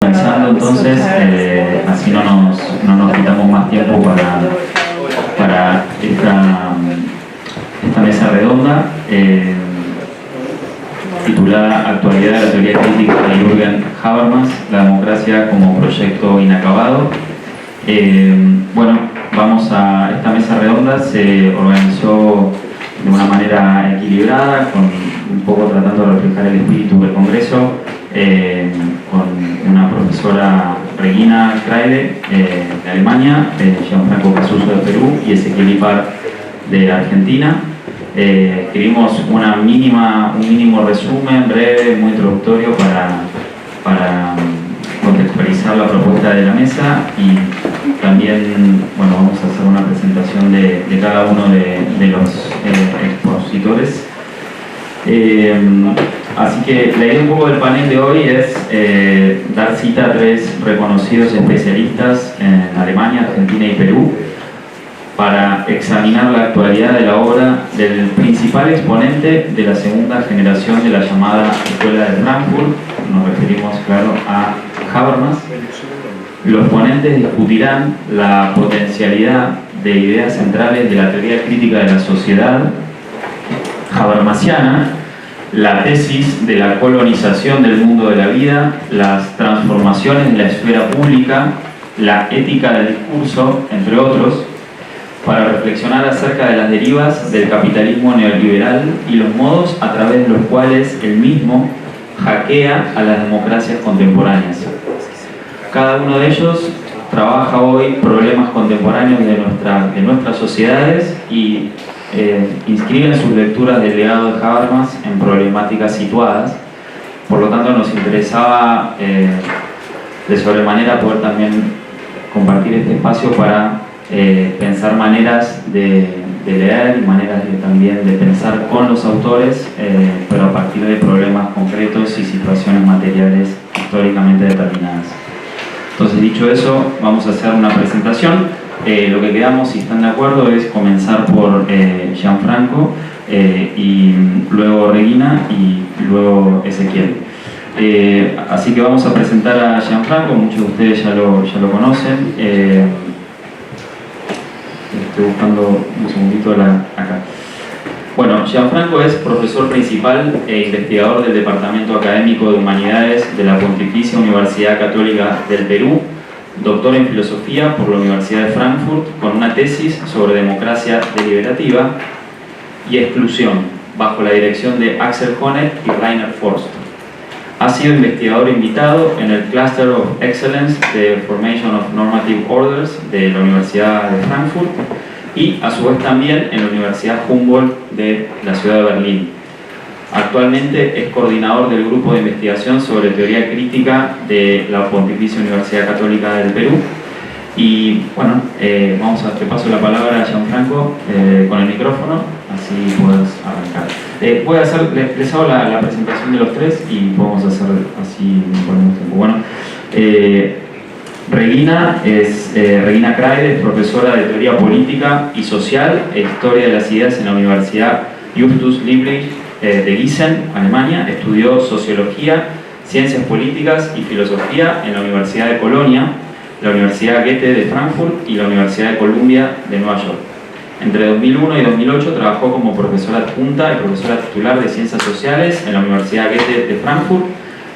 comenzando entonces, así no nos quitamos más tiempo para esta mesa redonda titulada Actualidad de la teoría crítica de Jürgen Habermas, la democracia como proyecto inacabado. Bueno, vamos a esta mesa redonda, se organizó de una manera equilibrada, con un poco tratando de reflejar el espíritu del Congreso, con una profesora Regina Kreide de Alemania, Gianfranco Casuso de Perú y Ezequiel Ipar de Argentina. Escribimos un mínimo resumen breve, muy introductorio para contextualizar la propuesta de la mesa, y también vamos a hacer una presentación de cada uno de los expositores. Así que la idea un poco del panel de hoy es dar cita a tres reconocidos especialistas en Alemania, Argentina y Perú para examinar la actualidad de la obra del principal exponente de la segunda generación de la llamada Escuela de Frankfurt. Nos referimos, claro, a Habermas. Los ponentes discutirán la potencialidad de ideas centrales de la teoría crítica de la sociedad habermasiana, la tesis de la colonización del mundo de la vida, las transformaciones en la esfera pública, la ética del discurso, entre otros, para reflexionar acerca de las derivas del capitalismo neoliberal y los modos a través de los cuales el mismo hackea a las democracias contemporáneas. Cada uno de ellos trabaja hoy problemas contemporáneos de nuestras sociedades y inscriben sus lecturas del legado de Habermas en problemáticas situadas. Por lo tanto, nos interesaba de sobremanera poder también compartir este espacio para pensar maneras de leer y maneras también de pensar con los autores, pero a partir de problemas concretos y situaciones materiales históricamente determinadas. Entonces, dicho eso, vamos a hacer una presentación. Lo que quedamos, si están de acuerdo, es comenzar por Gianfranco, y luego Regina y luego Ezequiel. Así que vamos a presentar a Gianfranco, muchos de ustedes ya lo conocen. Estoy buscando un segundito acá. Bueno, Gianfranco es profesor principal e investigador del Departamento Académico de Humanidades de la Pontificia Universidad Católica del Perú, doctor en filosofía por la Universidad de Frankfurt, con una tesis sobre democracia deliberativa y exclusión, bajo la dirección de Axel Honneth y Rainer Forst. Ha sido investigador invitado en el Cluster of Excellence de Formation of Normative Orders de la Universidad de Frankfurt y a su vez también en la Universidad Humboldt de la ciudad de Berlín. Actualmente es coordinador del grupo de investigación sobre teoría crítica de la Pontificia Universidad Católica del Perú. Y bueno, te paso la palabra a Gianfranco con el micrófono, así puedes arrancar. Les hago la presentación de los tres y podemos hacer así por un tiempo. Bueno, Regina es Regina Kreide, profesora de teoría política y social e historia de las ideas en la Universidad Justus Liebig de Gießen, Alemania. Estudió sociología, ciencias políticas y filosofía en la Universidad de Colonia, la Universidad Goethe de Frankfurt y la Universidad de Columbia de Nueva York. Entre 2001 y 2008 trabajó como profesora adjunta y profesora titular de ciencias sociales en la Universidad Goethe de Frankfurt.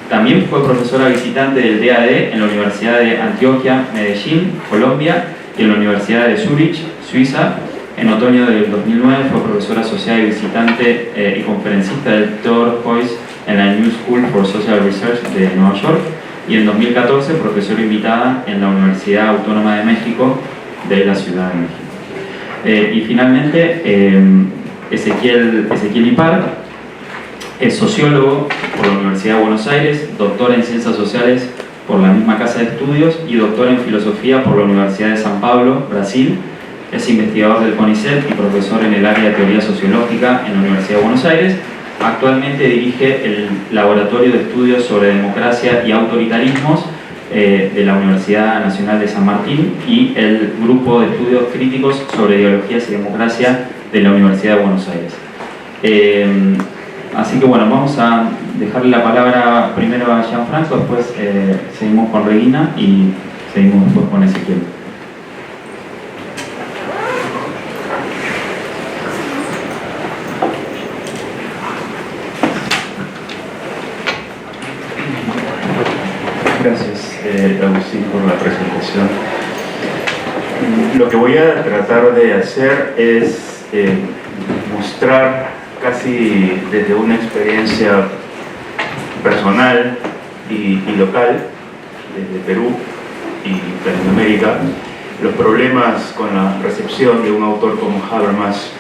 También fue profesora visitante del DAD en la Universidad de Antioquia, Medellín, Colombia, y en la Universidad de Zurich, Suiza. En otoño del 2009 fue profesora asociada y visitante y conferencista del Theodor Heuss en la New School for Social Research de Nueva York, y en 2014 profesora invitada en la Universidad Autónoma de México de la Ciudad de México. Y finalmente, Ezequiel Ipar es sociólogo por la Universidad de Buenos Aires, doctor en ciencias sociales por la misma casa de estudios y doctor en filosofía por la Universidad de San Pablo, Brasil. Es investigador del CONICET y profesor en el área de teoría sociológica en la Universidad de Buenos Aires. Actualmente dirige el Laboratorio de Estudios sobre Democracia y Autoritarismos de la Universidad Nacional de San Martín y el Grupo de Estudios Críticos sobre Ideologías y Democracia de la Universidad de Buenos Aires. Así que bueno, vamos a dejarle la palabra primero a Gianfranco, después seguimos con Regina y seguimos después con Ezequiel. Gracias, Agustín, por la presentación. Lo que voy a tratar de hacer es mostrar casi desde una experiencia personal y local, desde Perú y Latinoamérica, los problemas con la recepción de un autor como Habermas,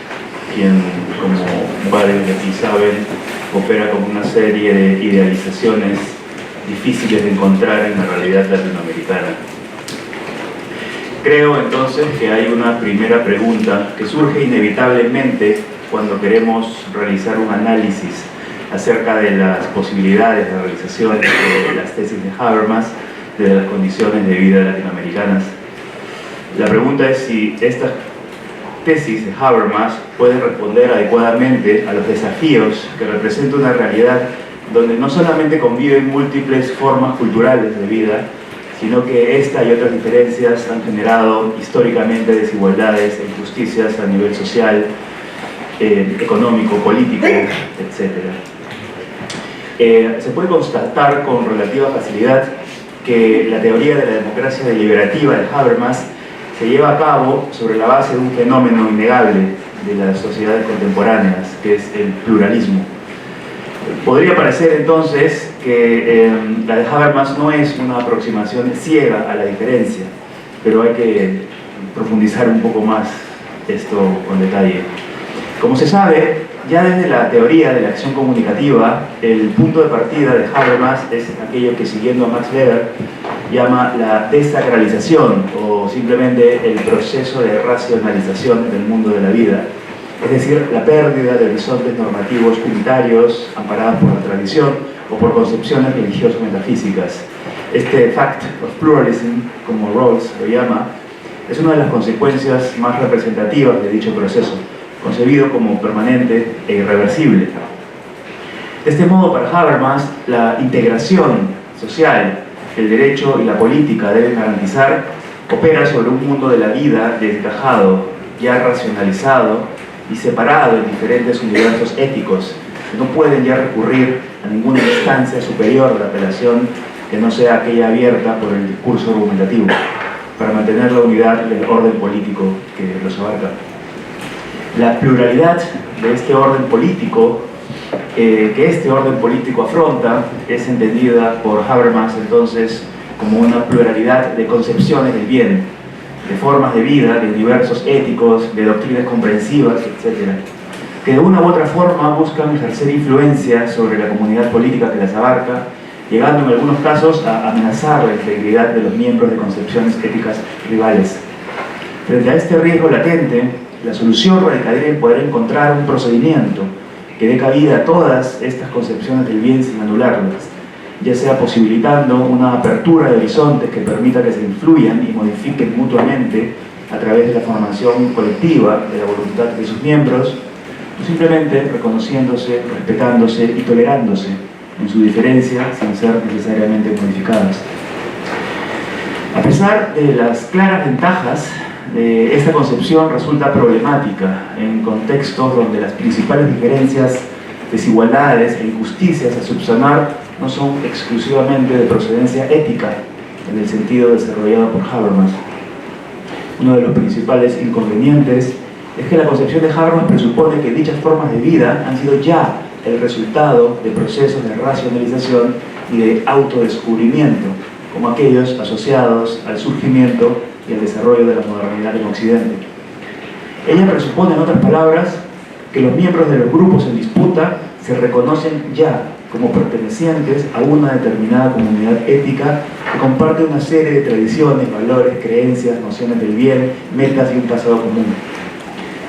quien, como varios de aquí saben, opera con una serie de idealizaciones difíciles de encontrar en la realidad latinoamericana. Creo entonces que hay una primera pregunta que surge inevitablemente cuando queremos realizar un análisis acerca de las posibilidades de realización de las tesis de Habermas, de las condiciones de vida latinoamericanas. La pregunta es si estas tesis de Habermas pueden responder adecuadamente a los desafíos que representa una realidad donde no solamente conviven múltiples formas culturales de vida, sino que esta y otras diferencias han generado históricamente desigualdades e injusticias a nivel social, económico, político, etc. Se puede constatar con relativa facilidad que la teoría de la democracia deliberativa de Habermas se lleva a cabo sobre la base de un fenómeno innegable de las sociedades contemporáneas, que es el pluralismo. Podría parecer entonces que la de Habermas no es una aproximación ciega a la diferencia, pero hay que profundizar un poco más esto con detalle. Como se sabe, ya desde la teoría de la acción comunicativa, el punto de partida de Habermas es aquello que, siguiendo a Max Weber, llama la desacralización o simplemente el proceso de racionalización del mundo de la vida. Es decir, la pérdida de horizontes normativos unitarios amparados por la tradición o por concepciones religioso-metafísicas. Este fact of pluralism, como Rawls lo llama, es una de las consecuencias más representativas de dicho proceso, concebido como permanente e irreversible. De este modo, para Habermas, la integración social que el derecho y la política deben garantizar opera sobre un mundo de la vida desgajado, ya racionalizado y separado en diferentes universos éticos que no pueden ya recurrir a ninguna instancia superior de apelación que no sea aquella abierta por el discurso argumentativo, para mantener la unidad del orden político que los abarca. La pluralidad de este orden político, que este orden político afronta, es entendida por Habermas entonces como una pluralidad de concepciones del bien, de formas de vida, de universos éticos, de doctrinas comprensivas, etc., que de una u otra forma buscan ejercer influencia sobre la comunidad política que las abarca, llegando en algunos casos a amenazar la integridad de los miembros de concepciones éticas rivales. Frente a este riesgo latente, la solución radicaría en poder encontrar un procedimiento que dé cabida a todas estas concepciones del bien sin anularlas, ya sea posibilitando una apertura de horizontes que permita que se influyan y modifiquen mutuamente a través de la formación colectiva de la voluntad de sus miembros, o simplemente reconociéndose, respetándose y tolerándose en su diferencia sin ser necesariamente modificadas. A pesar de las claras ventajas, esta concepción resulta problemática en contextos donde las principales diferencias, desigualdades e injusticias a subsanar no son exclusivamente de procedencia ética, en el sentido desarrollado por Habermas. Uno de los principales inconvenientes es que la concepción de Habermas presupone que dichas formas de vida han sido ya el resultado de procesos de racionalización y de autodescubrimiento, como aquellos asociados al surgimiento y al desarrollo de la modernidad en Occidente. Ella presupone, en otras palabras, que los miembros de los grupos en disputa se reconocen ya como pertenecientes a una determinada comunidad ética que comparte una serie de tradiciones, valores, creencias, nociones del bien, metas y un pasado común.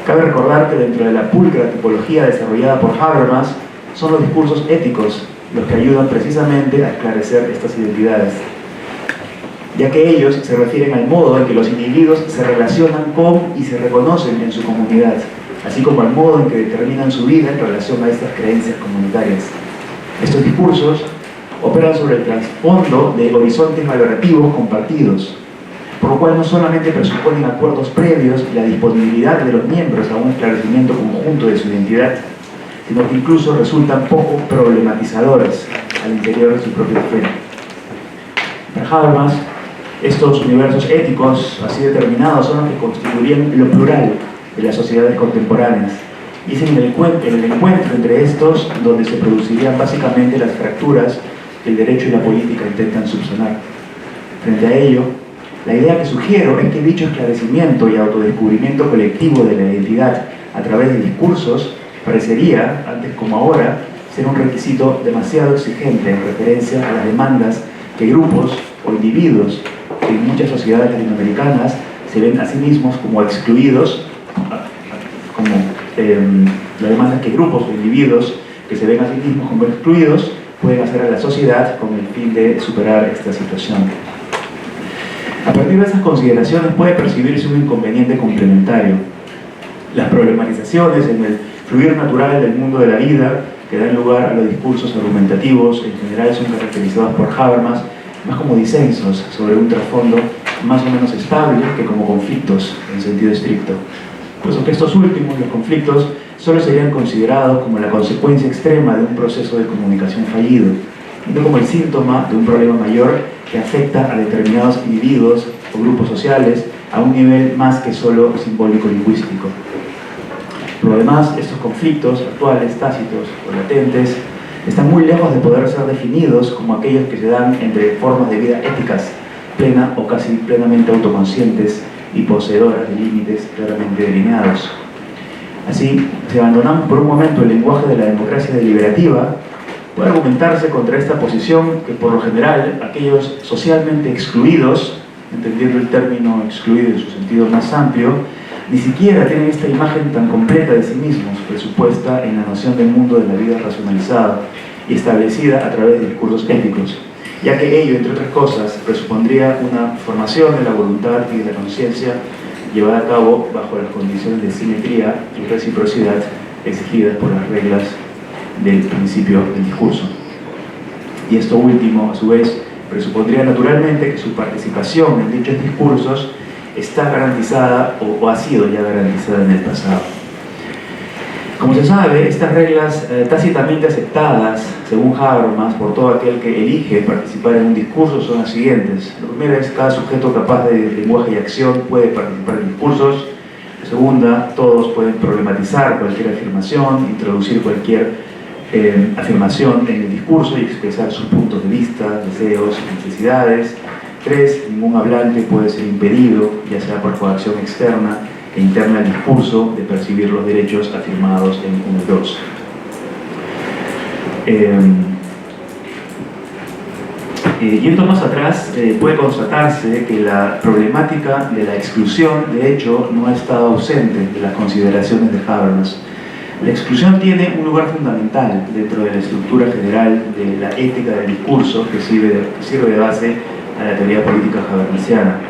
Cabe recordar que dentro de la pulcra tipología desarrollada por Habermas son los discursos éticos los que ayudan precisamente a esclarecer estas identidades, ya que ellos se refieren al modo en que los individuos se relacionan con y se reconocen en su comunidad, así como al modo en que determinan su vida en relación a estas creencias comunitarias. Estos discursos operan sobre el trasfondo de horizontes valorativos compartidos, por lo cual no solamente presuponen acuerdos previos y la disponibilidad de los miembros a un esclarecimiento conjunto de su identidad, sino que incluso resultan poco problematizadores al interior de su propia esfera. Para Habermas, estos universos éticos así determinados son los que constituirían lo plural de las sociedades contemporáneas, y es en el encuentro entre estos donde se producirían básicamente las fracturas que el derecho y la política intentan subsanar. Frente a ello, la idea que sugiero es que dicho esclarecimiento y autodescubrimiento colectivo de la identidad a través de discursos parecería, antes como ahora, ser un requisito demasiado exigente en referencia a las demandas que grupos o individuos que en muchas sociedades latinoamericanas se ven a sí mismos como excluidos, la demanda que grupos o individuos que se ven a sí mismos como excluidos pueden hacer a la sociedad con el fin de superar esta situación. A partir de esas consideraciones puede percibirse un inconveniente complementario. Las problematizaciones en el fluir natural del mundo de la vida que dan lugar a los discursos argumentativos en general son caracterizados por Habermas más como disensos sobre un trasfondo más o menos estable que como conflictos en sentido estricto, puesto que estos últimos, los conflictos, solo serían considerados como la consecuencia extrema de un proceso de comunicación fallido, y no como el síntoma de un problema mayor que afecta a determinados individuos o grupos sociales a un nivel más que solo simbólico-lingüístico. Por lo demás, estos conflictos actuales, tácitos o latentes, están muy lejos de poder ser definidos como aquellos que se dan entre formas de vida éticas, plena o casi plenamente autoconscientes y poseedoras de límites claramente delineados. Así, si abandonamos por un momento el lenguaje de la democracia deliberativa, puede argumentarse contra esta posición que por lo general aquellos socialmente excluidos, entendiendo el término excluido en su sentido más amplio, ni siquiera tienen esta imagen tan completa de sí mismos, presupuesta en la noción del mundo de la vida racionalizada y establecida a través de discursos éticos, ya que ello, entre otras cosas, presupondría una formación de la voluntad y de la conciencia llevada a cabo bajo las condiciones de simetría y reciprocidad exigidas por las reglas del principio del discurso. Y esto último, a su vez, presupondría naturalmente que su participación en dichos discursos está garantizada o ha sido ya garantizada en el pasado. Como se sabe, estas reglas tácitamente aceptadas, según Habermas, por todo aquel que elige participar en un discurso son las siguientes. La primera es: cada sujeto capaz de lenguaje y acción puede participar en discursos. La segunda: todos pueden problematizar cualquier afirmación, introducir cualquier afirmación en el discurso y expresar sus puntos de vista, deseos y necesidades. 3. Ningún hablante puede ser impedido, ya sea por coacción externa e interna al discurso, de percibir los derechos afirmados en 1 y 2. Yendo más atrás, puede constatarse que la problemática de la exclusión, de hecho, no ha estado ausente de las consideraciones de Habermas. La exclusión tiene un lugar fundamental dentro de la estructura general de la ética del discurso que sirve de base a la teoría política habermasiana.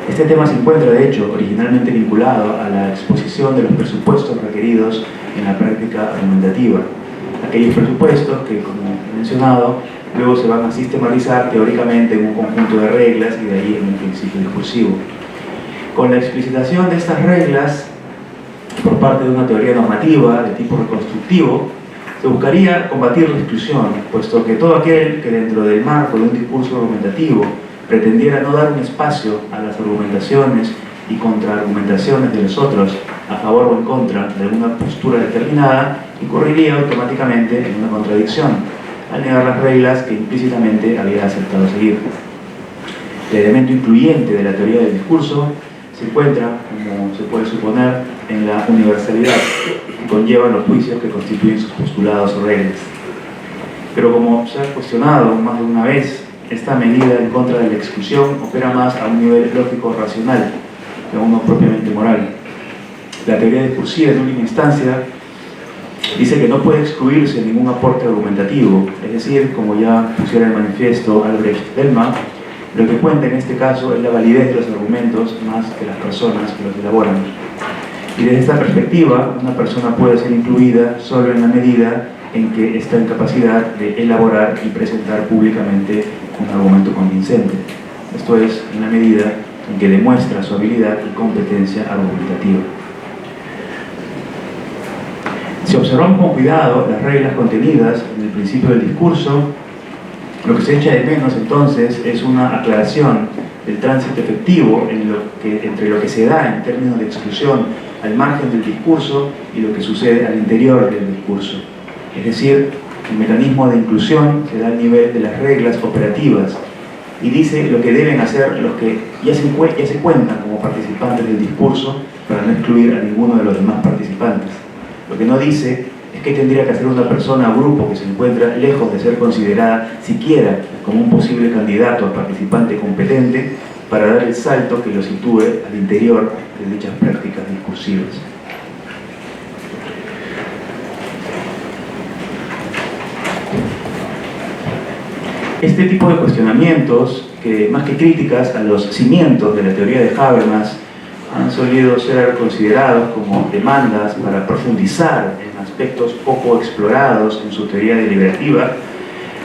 Este tema se encuentra, de hecho, originalmente vinculado a la exposición de los presupuestos requeridos en la práctica argumentativa. Aquellos presupuestos que, como he mencionado, luego se van a sistematizar teóricamente en un conjunto de reglas y de ahí en un principio discursivo. Con la explicitación de estas reglas por parte de una teoría normativa de tipo reconstructivo, se buscaría combatir la exclusión, puesto que todo aquel que dentro del marco de un discurso argumentativo pretendiera no dar un espacio a las argumentaciones y contraargumentaciones de los otros a favor o en contra de alguna postura determinada, incurriría automáticamente en una contradicción, al negar las reglas que implícitamente había aceptado seguir. El elemento incluyente de la teoría del discurso se encuentra, como se puede suponer, en la universalidad que conllevan los juicios que constituyen sus postulados o reglas. Pero como se ha cuestionado más de una vez, esta medida en contra de la exclusión opera más a un nivel lógico-racional que a uno propiamente moral. La teoría discursiva, en última instancia, dice que no puede excluirse ningún aporte argumentativo, es decir, como ya pusiera en manifiesto Albrecht Bellman, lo que cuenta en este caso es la validez de los argumentos más que las personas que los elaboran. Y desde esta perspectiva, una persona puede ser incluida solo en la medida en que está en capacidad de elaborar y presentar públicamente un argumento convincente. Esto es, en la medida en que demuestra su habilidad y competencia argumentativa. Si observamos con cuidado las reglas contenidas en el principio del discurso, lo que se echa de menos entonces es una aclaración del tránsito efectivo entre lo que se da en términos de exclusión al margen del discurso y lo que sucede al interior del discurso. Es decir, el mecanismo de inclusión se da al nivel de las reglas operativas y dice lo que deben hacer los que ya se cuentan como participantes del discurso para no excluir a ninguno de los demás participantes. Lo que no dice es qué tendría que hacer una persona o grupo que se encuentra lejos de ser considerada siquiera como un posible candidato a participante competente para dar el salto que lo sitúe al interior de dichas prácticas discursivas. Este tipo de cuestionamientos, que más que críticas a los cimientos de la teoría de Habermas, han solido ser considerados como demandas para profundizar en aspectos poco explorados en su teoría deliberativa,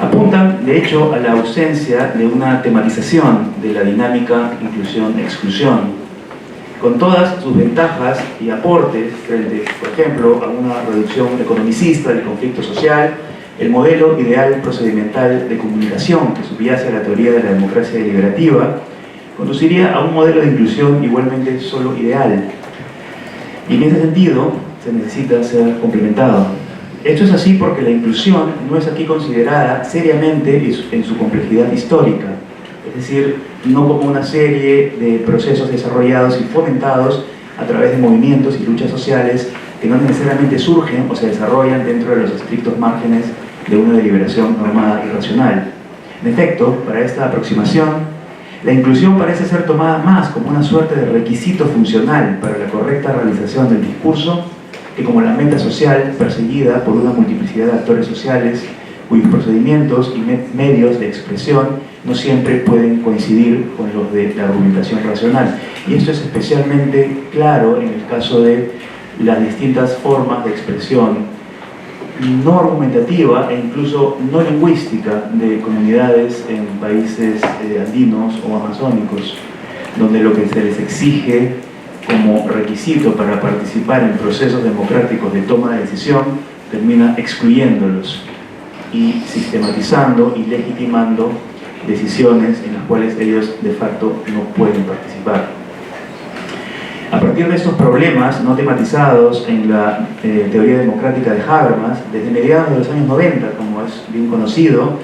apuntan, de hecho, a la ausencia de una tematización de la dinámica inclusión-exclusión, con todas sus ventajas y aportes frente, por ejemplo, a una reducción economicista del conflicto social, el modelo ideal procedimental de comunicación que subyace a la teoría de la democracia deliberativa, conduciría a un modelo de inclusión igualmente solo ideal. Y en ese sentido, se necesita ser complementado. Esto es así porque la inclusión no es aquí considerada seriamente en su complejidad histórica, es decir, no como una serie de procesos desarrollados y fomentados a través de movimientos y luchas sociales que no necesariamente surgen o se desarrollan dentro de los estrictos márgenes de una deliberación normada y racional. En efecto, para esta aproximación, la inclusión parece ser tomada más como una suerte de requisito funcional para la correcta realización del discurso que como la meta social perseguida por una multiplicidad de actores sociales cuyos procedimientos y medios de expresión no siempre pueden coincidir con los de la argumentación racional. Y esto es especialmente claro en el caso de las distintas formas de expresión no argumentativa e incluso no lingüística de comunidades en países andinos o amazónicos, donde lo que se les exige como requisito para participar en procesos democráticos de toma de decisión termina excluyéndolos y sistematizando y legitimando decisiones en las cuales ellos de facto no pueden participar. A partir de estos problemas no tematizados en la teoría democrática de Habermas, desde mediados de los años 90, como es bien conocido,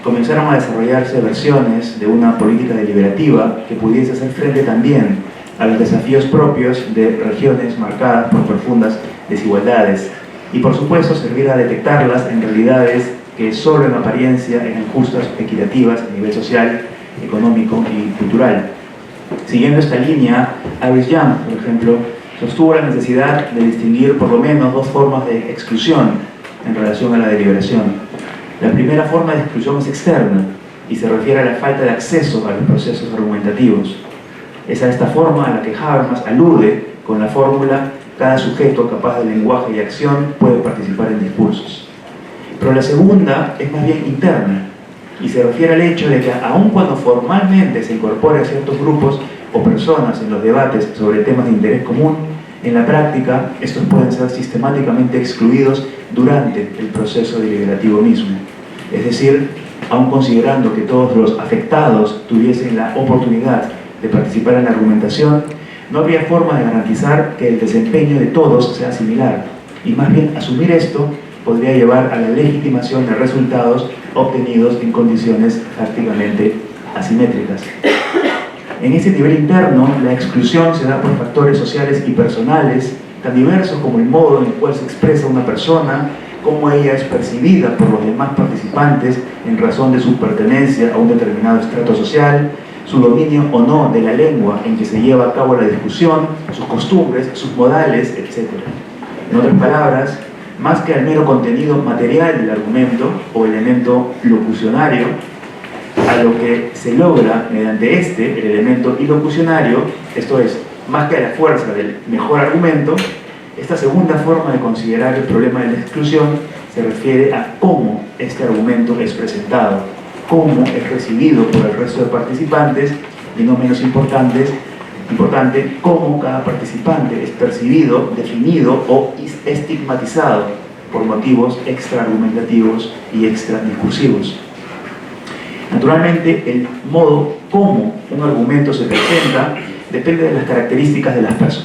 comenzaron a desarrollarse versiones de una política deliberativa que pudiese hacer frente también a los desafíos propios de regiones marcadas por profundas desigualdades y, por supuesto, servir a detectarlas en realidades que solo en apariencia eran justas, equitativas a nivel social, económico y cultural. Siguiendo esta línea, Iris Young, por ejemplo, sostuvo la necesidad de distinguir por lo menos dos formas de exclusión en relación a la deliberación. La primera forma de exclusión es externa y se refiere a la falta de acceso a los procesos argumentativos. Es a esta forma a la que Habermas alude con la fórmula «cada sujeto capaz de lenguaje y acción puede participar en discursos». Pero la segunda es más bien interna y se refiere al hecho de que aun cuando formalmente se incorpore a ciertos grupos o personas en los debates sobre temas de interés común, en la práctica estos pueden ser sistemáticamente excluidos durante el proceso deliberativo mismo. Es decir, aun considerando que todos los afectados tuviesen la oportunidad de participar en la argumentación, no habría forma de garantizar que el desempeño de todos sea similar, y más bien asumir esto podría llevar a la legitimación de resultados obtenidos en condiciones prácticamente asimétricas. En ese nivel interno, la exclusión se da por factores sociales y personales tan diversos como el modo en el cual se expresa una persona, cómo ella es percibida por los demás participantes en razón de su pertenencia a un determinado estrato social, su dominio o no de la lengua en que se lleva a cabo la discusión, sus costumbres, sus modales, etc. En otras palabras, más que al mero contenido material del argumento o elemento locucionario, a lo que se logra mediante el elemento ilocucionario, esto es, más que a la fuerza del mejor argumento, Esta segunda forma de considerar el problema de la exclusión se refiere a cómo este argumento es presentado, cómo es recibido por el resto de participantes y, no menos importante, cómo cada participante es percibido, definido o estigmatizado por motivos extraargumentativos y extradiscursivos. Naturalmente, el modo como un argumento se presenta depende de las características de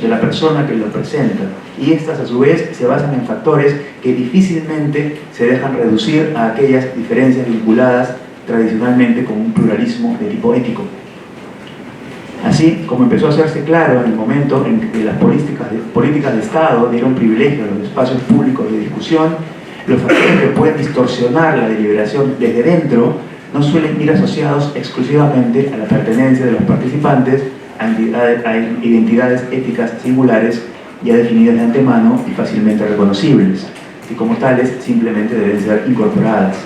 la persona que lo presenta, y estas a su vez se basan en factores que difícilmente se dejan reducir a aquellas diferencias vinculadas tradicionalmente con un pluralismo de tipo ético. Así como empezó a hacerse claro en el momento en que las políticas de Estado dieron privilegio a los espacios públicos de discusión, los factores que pueden distorsionar la deliberación desde dentro no suelen ir asociados exclusivamente a la pertenencia de los participantes a identidades éticas singulares ya definidas de antemano y fácilmente reconocibles, y como tales simplemente deben ser incorporadas.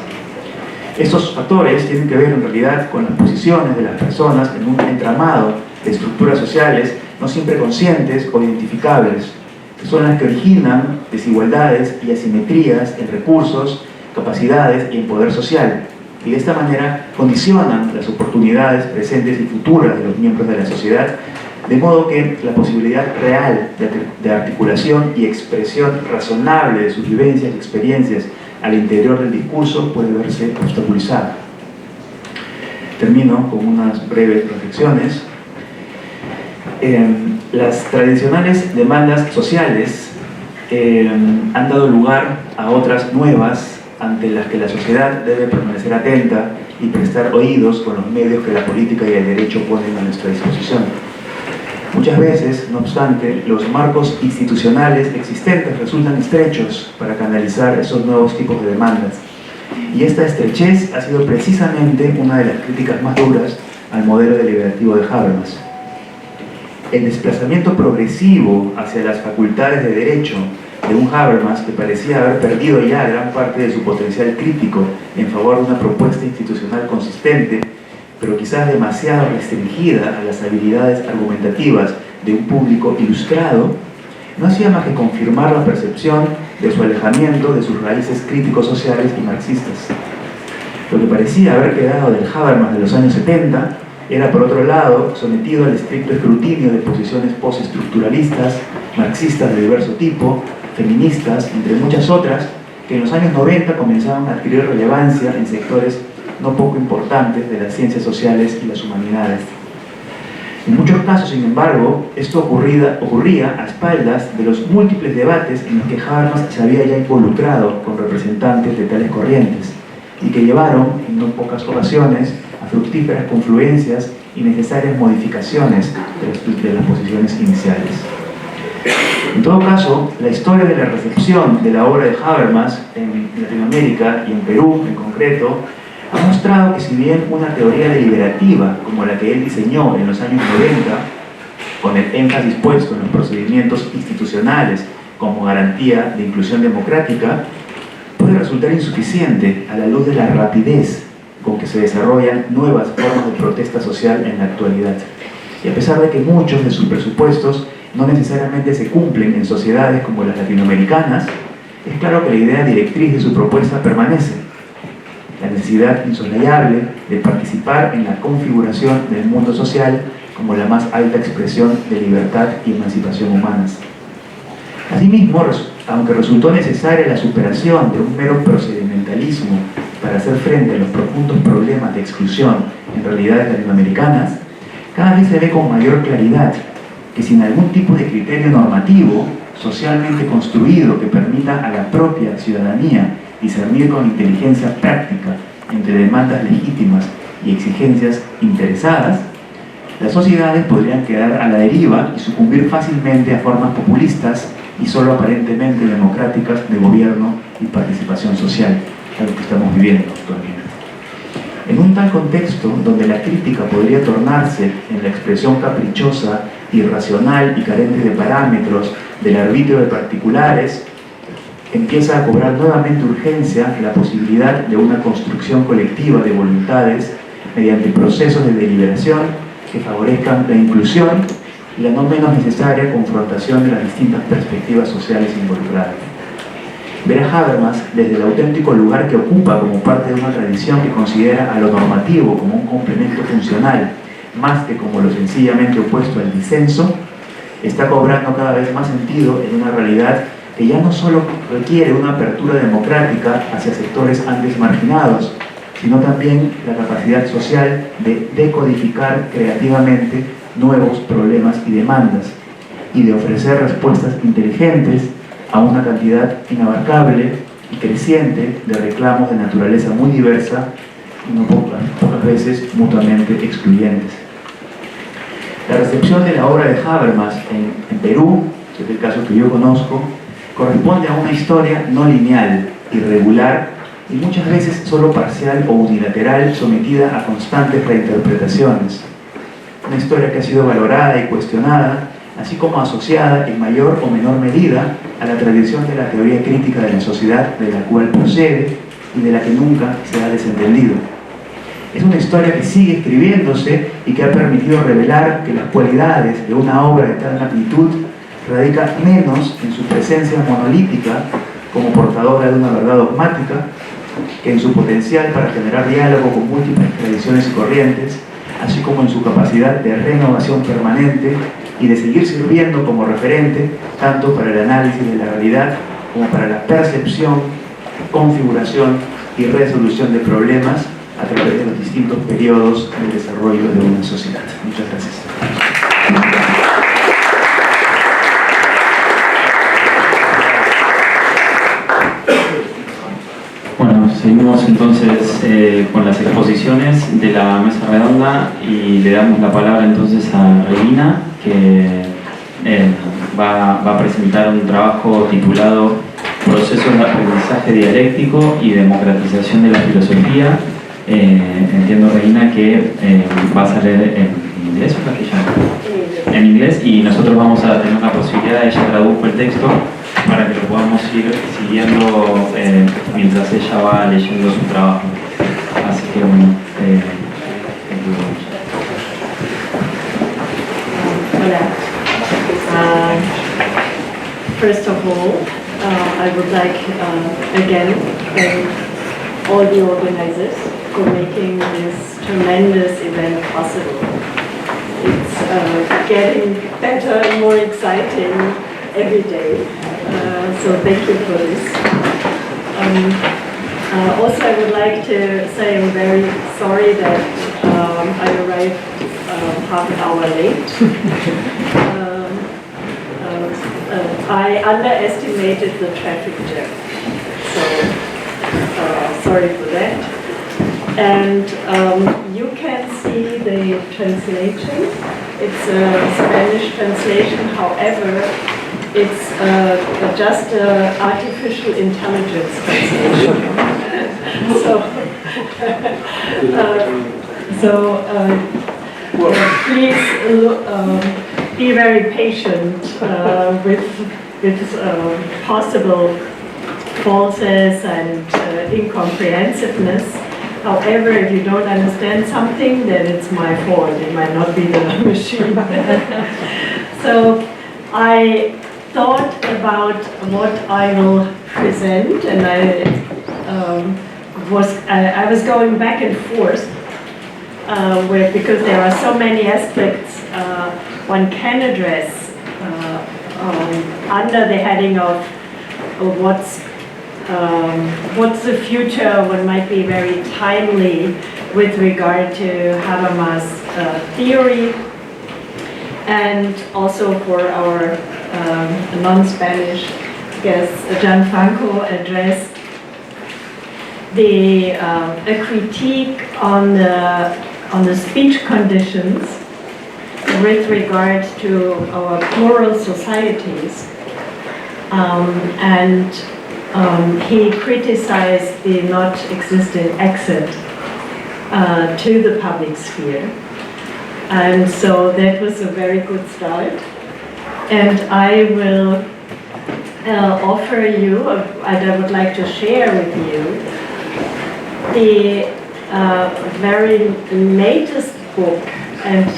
Estos factores tienen que ver en realidad con las posiciones de las personas en un entramado de estructuras sociales no siempre conscientes o identificables, que son las que originan desigualdades y asimetrías en recursos, capacidades y en poder social, y de esta manera condicionan las oportunidades presentes y futuras de los miembros de la sociedad, de modo que la posibilidad real de articulación y expresión razonable de sus vivencias y experiencias al interior del discurso puede verse obstaculizada. Termino con unas breves reflexiones. Las tradicionales demandas sociales han dado lugar a otras nuevas ante las que la sociedad debe permanecer atenta y prestar oídos con los medios que la política y el derecho ponen a nuestra disposición. Muchas veces, no obstante, los marcos institucionales existentes resultan estrechos para canalizar esos nuevos tipos de demandas. Y esta estrechez ha sido precisamente una de las críticas más duras al modelo deliberativo de Habermas. El desplazamiento progresivo hacia las facultades de derecho de un Habermas que parecía haber perdido ya gran parte de su potencial crítico en favor de una propuesta institucional consistente, pero quizás demasiado restringida a las habilidades argumentativas de un público ilustrado, no hacía más que confirmar la percepción de su alejamiento de sus raíces críticos sociales y marxistas. Lo que parecía haber quedado del Habermas de los años 70 era, por otro lado, sometido al estricto escrutinio de posiciones postestructuralistas, marxistas de diverso tipo, feministas, entre muchas otras, que en los años 90 comenzaron a adquirir relevancia en sectores no poco importantes de las ciencias sociales y las humanidades. En muchos casos, sin embargo, esto ocurría a espaldas de los múltiples debates en los que Habermas se había ya involucrado con representantes de tales corrientes y que llevaron, en no pocas ocasiones, a fructíferas confluencias y necesarias modificaciones de las posiciones iniciales. En todo caso, la historia de la recepción de la obra de Habermas en Latinoamérica y en Perú en concreto ha mostrado que si bien una teoría deliberativa como la que él diseñó en los años 90, con el énfasis puesto en los procedimientos institucionales como garantía de inclusión democrática, puede resultar insuficiente a la luz de la rapidez con que se desarrollan nuevas formas de protesta social en la actualidad. Y a pesar de que muchos de sus presupuestos no necesariamente se cumplen en sociedades como las latinoamericanas, es claro que la idea directriz de su propuesta permanece: la necesidad insoslayable de participar en la configuración del mundo social como la más alta expresión de libertad y emancipación humanas. Asimismo, aunque resultó necesaria la superación de un mero procedimentalismo para hacer frente a los profundos problemas de exclusión en realidades latinoamericanas, cada vez se ve con mayor claridad que sin algún tipo de criterio normativo socialmente construido que permita a la propia ciudadanía discernir con inteligencia práctica entre demandas legítimas y exigencias interesadas, las sociedades podrían quedar a la deriva y sucumbir fácilmente a formas populistas y solo aparentemente democráticas de gobierno y participación social, algo que estamos viviendo actualmente. En un tal contexto, donde la crítica podría tornarse en la expresión caprichosa, irracional y carente de parámetros del arbitrio de particulares, empieza a cobrar nuevamente urgencia la posibilidad de una construcción colectiva de voluntades mediante procesos de deliberación que favorezcan la inclusión y la no menos necesaria confrontación de las distintas perspectivas sociales involucradas. Ver a Habermas desde el auténtico lugar que ocupa como parte de una tradición que considera a lo normativo como un complemento funcional, más que como lo sencillamente opuesto al disenso, está cobrando cada vez más sentido en una realidad que ya no solo requiere una apertura democrática hacia sectores antes marginados, sino también la capacidad social de decodificar creativamente nuevos problemas y demandas, y de ofrecer respuestas inteligentes a una cantidad inabarcable y creciente de reclamos de naturaleza muy diversa y no pocas veces mutuamente excluyentes. La recepción de la obra de Habermas en Perú, que es el caso que yo conozco, corresponde a una historia no lineal, irregular y muchas veces solo parcial o unilateral, sometida a constantes reinterpretaciones. Una historia que ha sido valorada y cuestionada, así como asociada en mayor o menor medida a la tradición de la teoría crítica de la sociedad de la cual procede y de la que nunca se ha desentendido. Es una historia que sigue escribiéndose y que ha permitido revelar que las cualidades de una obra de tal magnitud radica menos en su presencia monolítica como portadora de una verdad dogmática que en su potencial para generar diálogo con múltiples tradiciones y corrientes, así como en su capacidad de renovación permanente y de seguir sirviendo como referente tanto para el análisis de la realidad como para la percepción, configuración y resolución de problemas a través de los distintos periodos del desarrollo de una sociedad. Muchas gracias. Bueno, seguimos entonces con las exposiciones de la mesa redonda y le damos la palabra entonces a Regina, que va a presentar un trabajo titulado Procesos de aprendizaje dialéctico y democratización de la filosofía. Entiendo, Regina, que vas a leer en inglés o castellano. En inglés, y nosotros vamos a tener la posibilidad, ella tradujo el texto para que lo podamos ir siguiendo mientras ella va leyendo su trabajo. Así que bueno, hola. First of all, I would like again thank all the organizers for making this tremendous event possible. It's getting better and more exciting every day. So thank you for this. Also, I would like to say I'm very sorry that I arrived half an hour late. I underestimated the traffic jam, so sorry for that. And you can see the translation. It's a Spanish translation, however, it's just an artificial intelligence translation. Please be very patient with possible faults and incomprehensiveness. However, if you don't understand something, then it's my fault. It might not be the machine. So I thought about what I will present, and I was going back and forth because there are so many aspects one can address under the heading of what's the future. One might be very timely with regard to Habermas' theory, and also for our non-Spanish guest, Gianfranco addressed a critique on the speech conditions with regard to our plural societies, and he criticized the not existent exit to the public sphere. And so that was a very good start. And I will offer you, and I would like to share with you, the very latest book and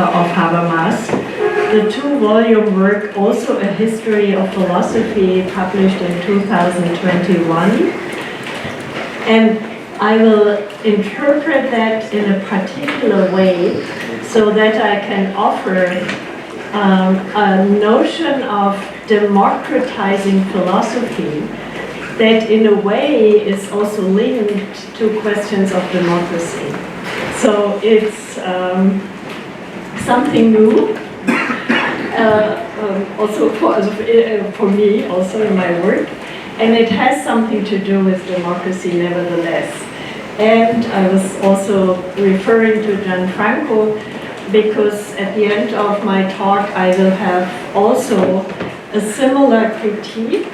of Habermas. The two-volume work, also a history of philosophy, published in 2021. And I will interpret that in a particular way so that I can offer a notion of democratizing philosophy that in a way is also linked to questions of democracy. So it's something new, also for me, also in my work, and it has something to do with democracy nevertheless. And I was also referring to Gianfranco because at the end of my talk I will have also a similar critique,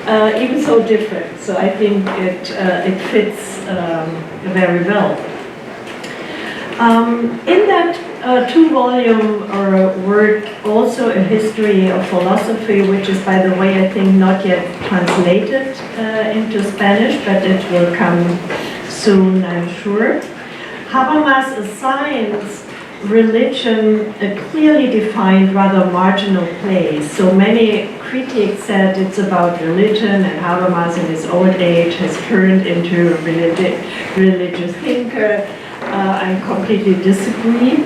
even so different. So I think it fits very well. In that two-volume work, also a history of philosophy, which is, by the way, I think not yet translated into Spanish, but it will come soon, I'm sure. Habermas assigns religion a clearly defined, rather marginal place. So many critics said it's about religion, and Habermas in his old age has turned into a religious thinker. I completely disagree.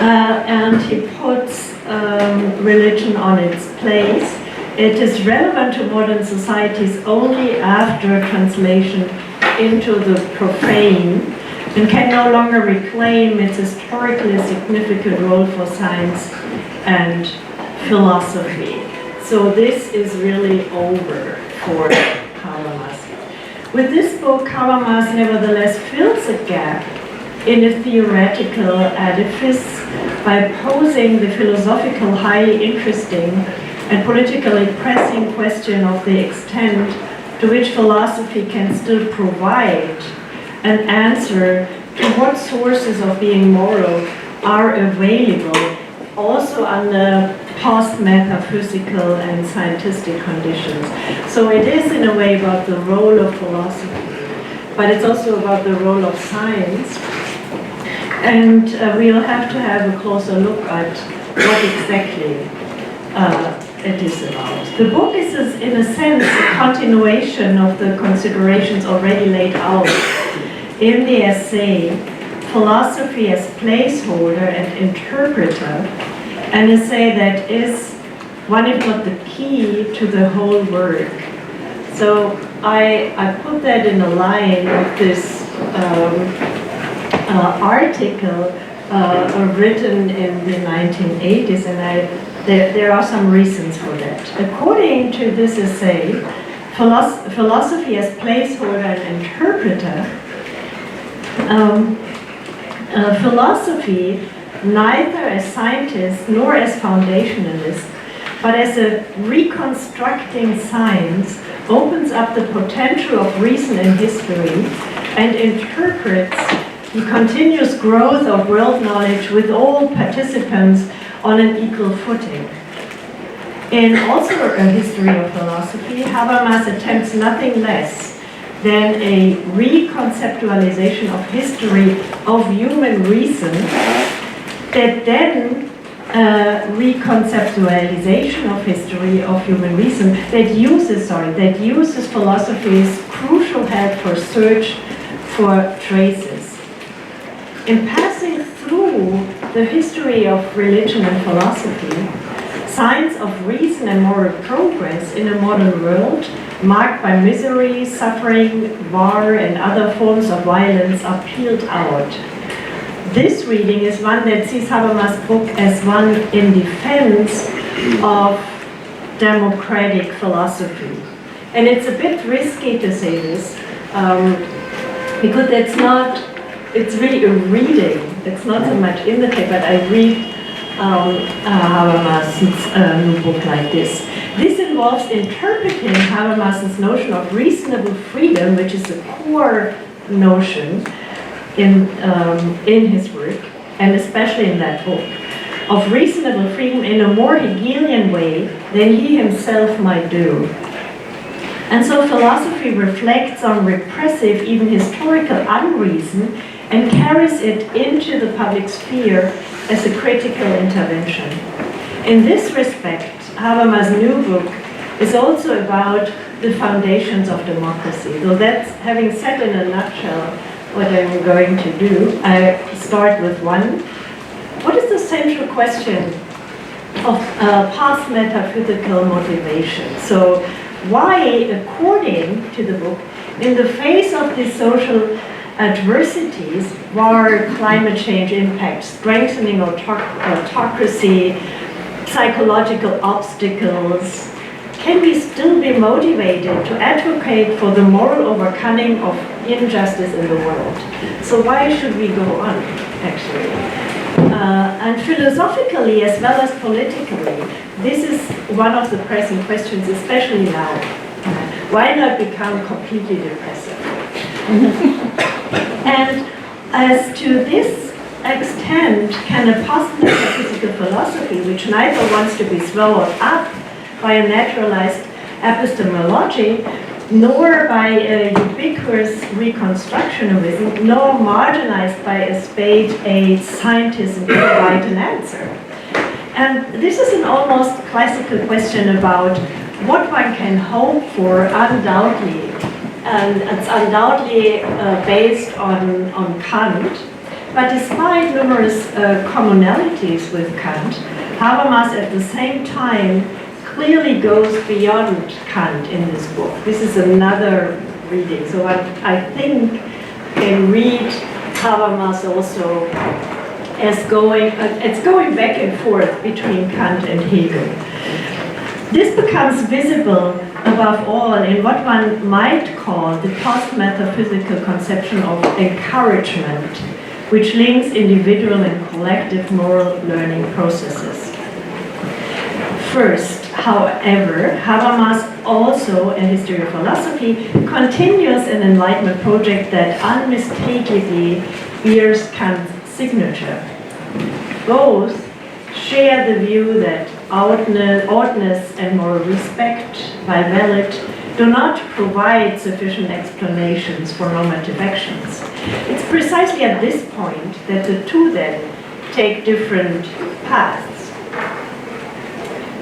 And he puts religion on its place. It is relevant to modern societies only after translation into the profane, and can no longer reclaim its historically significant role for science and philosophy. So this is really over for Habermas. With this book, Habermas nevertheless fills a gap in a theoretical edifice by posing the philosophical, highly interesting and politically pressing question of the extent to which philosophy can still provide an answer to what sources of being moral are available, also under post-metaphysical and scientific conditions. So it is in a way about the role of philosophy, but it's also about the role of science. And we'll have to have a closer look at what exactly it is about. The book is, in a sense, a continuation of the considerations already laid out in the essay, Philosophy as Placeholder and Interpreter, an essay that is one, if not the key, to the whole work. So I put that in a line of this article written in the 1980s, and there are some reasons for that. According to this essay, Philosophy as Placeholder and Interpreter, philosophy, neither as scientist nor as foundationalist, but as a reconstructing science, opens up the potential of reason in history and interprets the continuous growth of world knowledge with all participants on an equal footing. In also a history of philosophy, Habermas attempts nothing less than a reconceptualization of history of human reason that then reconceptualization of history of human reason that uses philosophy's crucial help for search for traces. In passing through the history of religion and philosophy, signs of reason and moral progress in a modern world marked by misery, suffering, war, and other forms of violence are peeled out. This reading is one that sees Habermas' book as one in defense of democratic philosophy. And it's a bit risky to say this, because it's really a reading. It's not so much in the text, but I read Habermas' new book like this. This involves interpreting Habermas' notion of reasonable freedom, which is a core notion in his work, and especially in that book, of reasonable freedom in a more Hegelian way than he himself might do. And so philosophy reflects on repressive, even historical unreason and carries it into the public sphere as a critical intervention. In this respect, Habermas' new book is also about the foundations of democracy. So that's, having said in a nutshell what I'm going to do, I start with one. What is the central question of past metaphysical motivation? So why, according to the book, in the face of these social adversities, war, climate change impact, strengthening autocracy, psychological obstacles, can we still be motivated to advocate for the moral overcoming of injustice in the world? So why should we go on, actually? And philosophically as well as politically, this is one of the pressing questions, especially now. Why not become completely depressive? And as to this extent, can a post-metaphysical philosophy, which neither wants to be swallowed up by a naturalized epistemology, nor by a ubiquitous reconstructionism, nor marginalized by a spade-aid scientism, provide an answer? And this is an almost classical question about what one can hope for, undoubtedly. And it's undoubtedly based on Kant. But despite numerous commonalities with Kant, Habermas at the same time clearly goes beyond Kant in this book. This is another reading. So I think can read Habermas also as it's going back and forth between Kant and Hegel. This becomes visible above all in what one might call the post-metaphysical conception of encouragement, which links individual and collective moral learning processes. First, however, Habermas, also a history of philosophy, continues an Enlightenment project that unmistakably bears Kant's signature. Both share the view that oughtness and moral respect, while valid, do not provide sufficient explanations for normative actions. It's precisely at this point that the two then take different paths.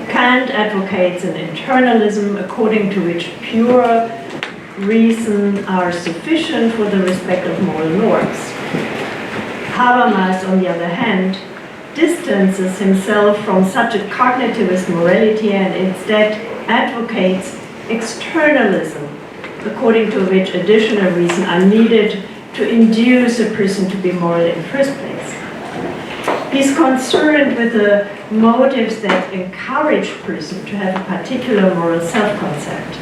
Kant advocates an internalism according to which pure reason are sufficient for the respect of moral norms. Habermas, on the other hand, distances himself from such a cognitivist morality and instead advocates externalism, according to which additional reasons are needed to induce a person to be moral in the first place. He's concerned with the motives that encourage a person to have a particular moral self-concept.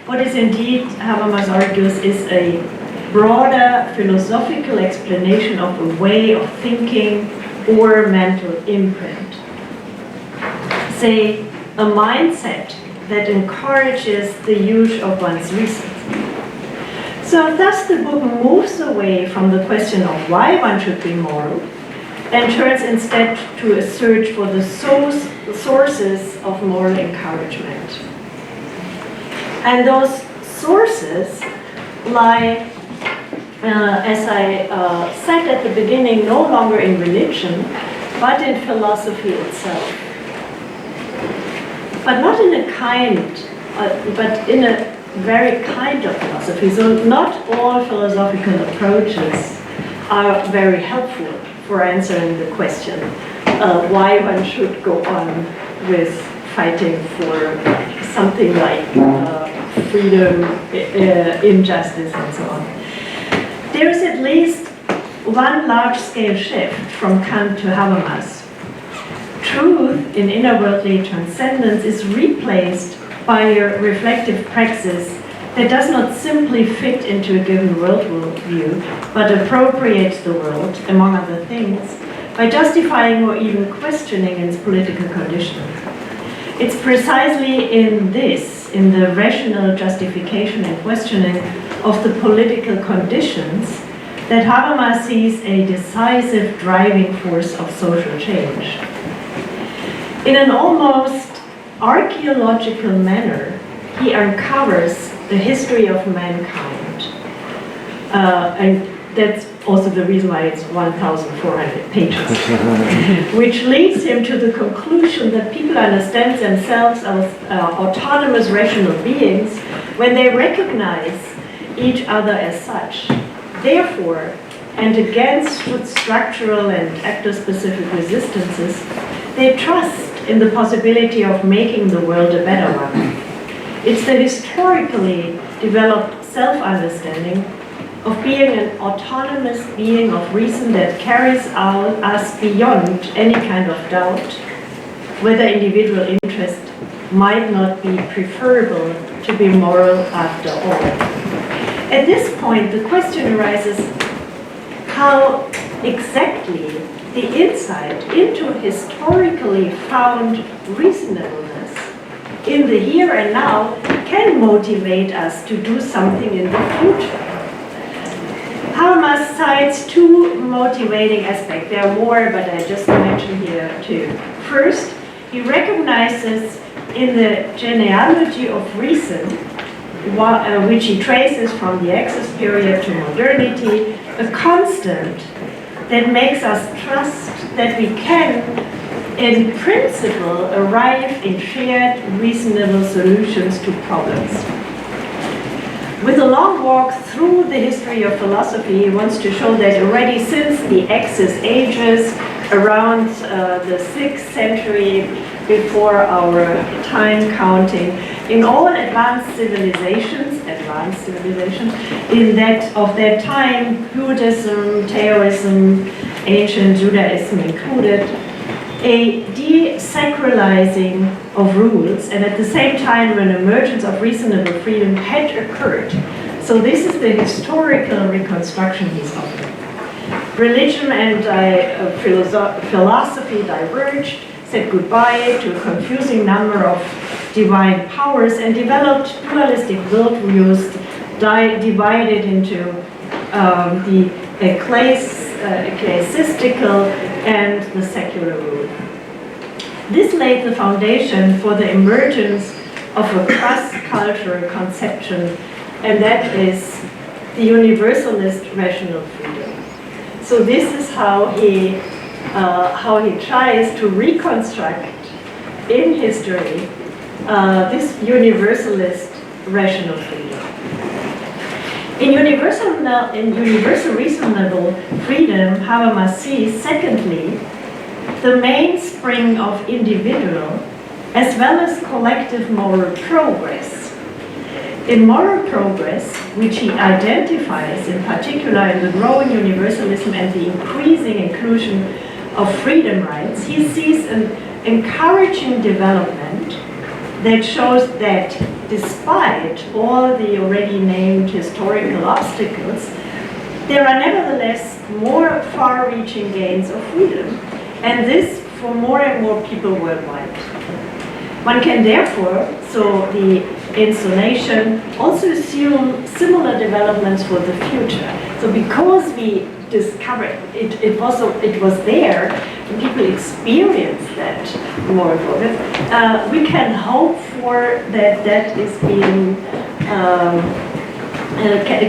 What is indeed, Habermas argues, is a broader philosophical explanation of a way of thinking or mental imprint. Say, a mindset that encourages the use of one's reason. So thus the book moves away from the question of why one should be moral and turns instead to a search for the sources of moral encouragement. And those sources lie, as I said at the beginning, no longer in religion, but in philosophy itself. But not in a kind, but in a very kind of philosophy. So not all philosophical approaches are very helpful for answering the question why one should go on with fighting for something like freedom, injustice, and so on. There is at least one large-scale shift from Kant to Habermas. Truth in inner-worldly transcendence is replaced by a reflective praxis that does not simply fit into a given worldview, but appropriates the world, among other things, by justifying or even questioning its political condition. It's precisely in this, in the rational justification and questioning of the political conditions, that Habermas sees a decisive driving force of social change. In an almost archaeological manner, he uncovers the history of mankind and that's also the reason why it's 1,400 pages, which leads him to the conclusion that people understand themselves as autonomous rational beings when they recognize each other as such. Therefore, and against structural and actor-specific resistances, they trust in the possibility of making the world a better one. It's the historically developed self-understanding of being an autonomous being of reason that carries us beyond any kind of doubt whether individual interest might not be preferable to be moral after all. At this point, the question arises how exactly the insight into historically found reasonableness in the here and now can motivate us to do something in the future. Habermas cites two motivating aspects. There are more, but I just mentioned here two. First, he recognizes in the genealogy of reason, which he traces from the Access period to modernity, a constant that makes us trust that we can, in principle, arrive in shared, reasonable solutions to problems. With a long walk through the history of philosophy, he wants to show that already since the Access ages, around the 6th century before our time counting, in all advanced civilizations of that time, Buddhism, Taoism, ancient Judaism included, a desacralizing of rules, and at the same time an emergence of reasonable freedom had occurred. So this is the historical reconstruction he's offering. Religion and philosophy diverged, said goodbye to a confusing number of divine powers, and developed dualistic worldviews divided into the ecclesiastical and the secular rule. This laid the foundation for the emergence of a cross-cultural conception, and that is the universalist rational freedom. So this is how he tries to reconstruct in history this universalist rational freedom. In universal reasonable freedom, Habermas sees, secondly, the mainspring of individual as well as collective moral progress. In moral progress, which he identifies in particular in the growing universalism and the increasing inclusion of freedom rights, he sees an encouraging development that shows that despite all the already named historical obstacles, there are nevertheless more far-reaching gains of freedom, and this for more and more people worldwide. One can therefore, so the installation, also assume similar developments for the future. So because we discovered it was there, and people experienced that more and more, we can hope for that is being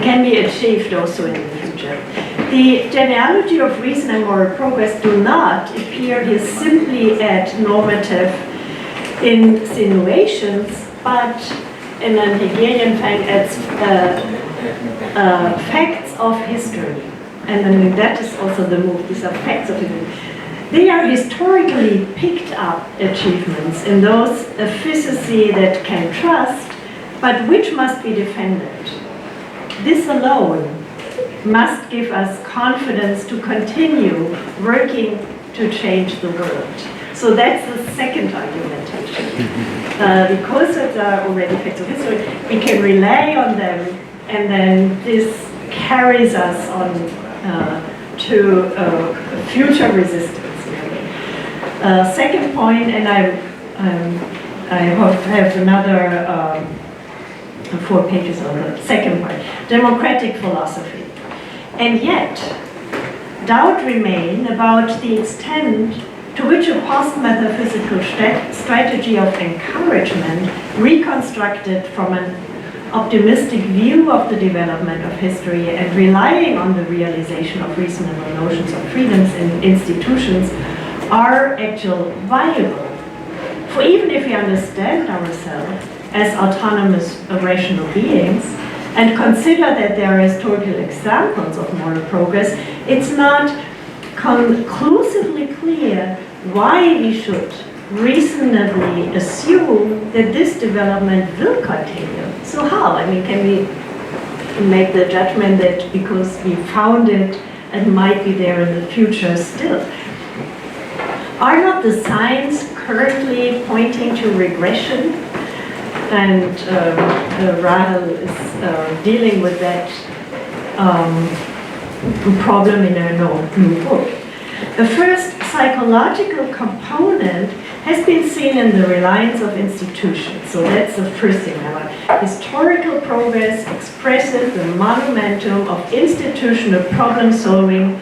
can be achieved also in the future. The genealogy of reason and moral progress do not appear here simply at normative insinuations, but in an Hegelian fact, as facts of history. And I mean, that is also the move, these are facts of history. They are historically picked up achievements in those efficacy that can trust, but which must be defended. This alone must give us confidence to continue working to change the world. So that's the second argumentation. Because those are already facts of history, we can rely on them, and then this carries us on to future resistance. Second point, and I have another 4 pages on the second point, democratic philosophy. And yet, doubt remains about the extent to which a post-metaphysical strategy of encouragement reconstructed from an optimistic view of the development of history and relying on the realization of reasonable notions of freedoms in institutions are actually viable. For even if we understand ourselves as autonomous rational beings and consider that there are historical examples of moral progress, it's not conclusively clear why we should reasonably assume that this development will continue. So how? I mean, can we make the judgment that because we found it, it might be there in the future still? Are not the signs currently pointing to regression? And Rahel is dealing with that problem in her new book. The first psychological component has been seen in the reliance of institutions. So that's the first thing. Historical progress expresses the monumentum of institutional problem solving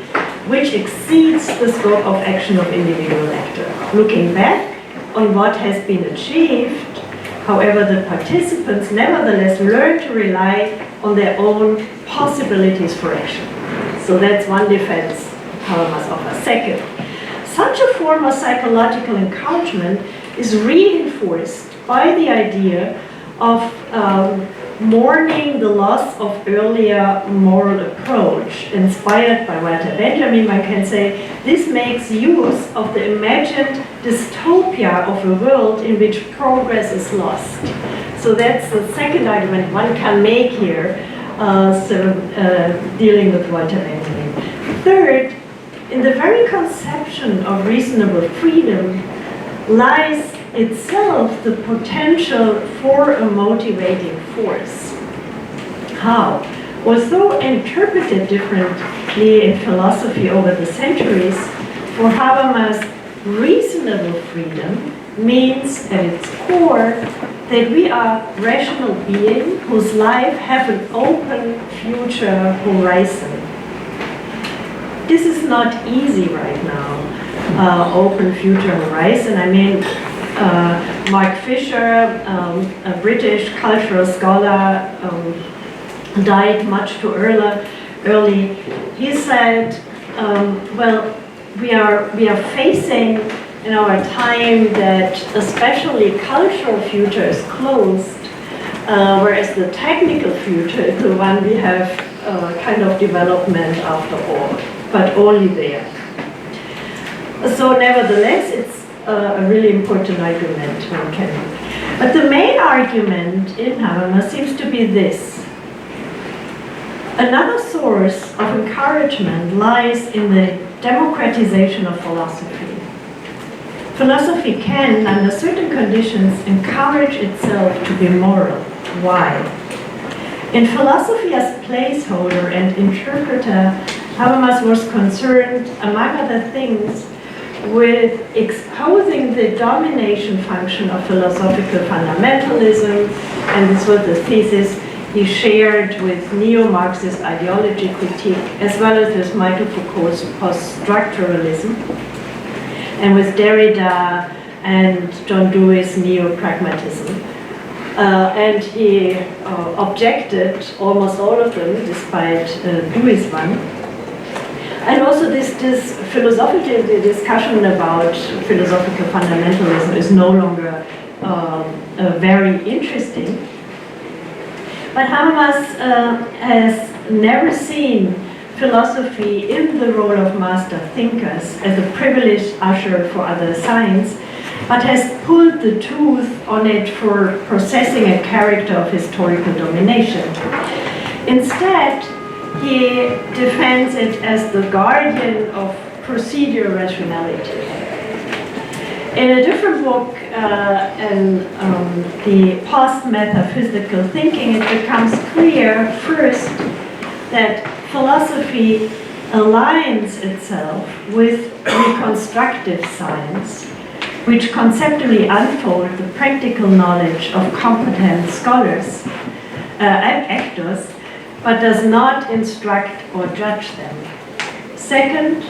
which exceeds the scope of action of individual actors. Looking back on what has been achieved, however, the participants nevertheless learn to rely on their own possibilities for action. So that's one defense Habermas offers. Second, such a form of psychological encouragement is reinforced by the idea of mourning the loss of earlier moral approach. Inspired by Walter Benjamin, one can say, this makes use of the imagined dystopia of a world in which progress is lost. So that's the second argument one can make here, dealing with Walter Benjamin. Third, in the very conception of reasonable freedom lies itself the potential for a motivating force. How? Although interpreted differently in philosophy over the centuries, for Habermas, reasonable freedom means at its core that we are rational beings whose life have an open future horizon. This is not easy right now, open future horizon. I mean, Mark Fisher, a British cultural scholar, died much too early. He said, well, we are facing in our time that especially cultural future is closed, whereas the technical future is the one we have kind of development after all, but only there. So nevertheless, it's a really important argument one can make. But the main argument in Habermas seems to be this. Another source of encouragement lies in the democratization of philosophy. Philosophy can, under certain conditions, encourage itself to be moral. Why? In philosophy as placeholder and interpreter, Habermas was concerned, among other things, with exposing the domination function of philosophical fundamentalism, and this was the thesis he shared with neo-Marxist ideology critique, as well as with Michael Foucault's post-structuralism, and with Derrida and John Dewey's neo-pragmatism. And he objected almost all of them, despite Dewey's one. And also this philosophical discussion about philosophical fundamentalism is no longer very interesting. But Habermas has never seen philosophy in the role of master thinkers as a privileged usher for other science, but has pulled the tooth on it for processing a character of historical domination. Instead, he defends it as the guardian of procedural rationality. In a different book, the post-metaphysical thinking, it becomes clear first that philosophy aligns itself with reconstructive science, which conceptually unfold the practical knowledge of competent scholars and actors, but does not instruct or judge them. Second,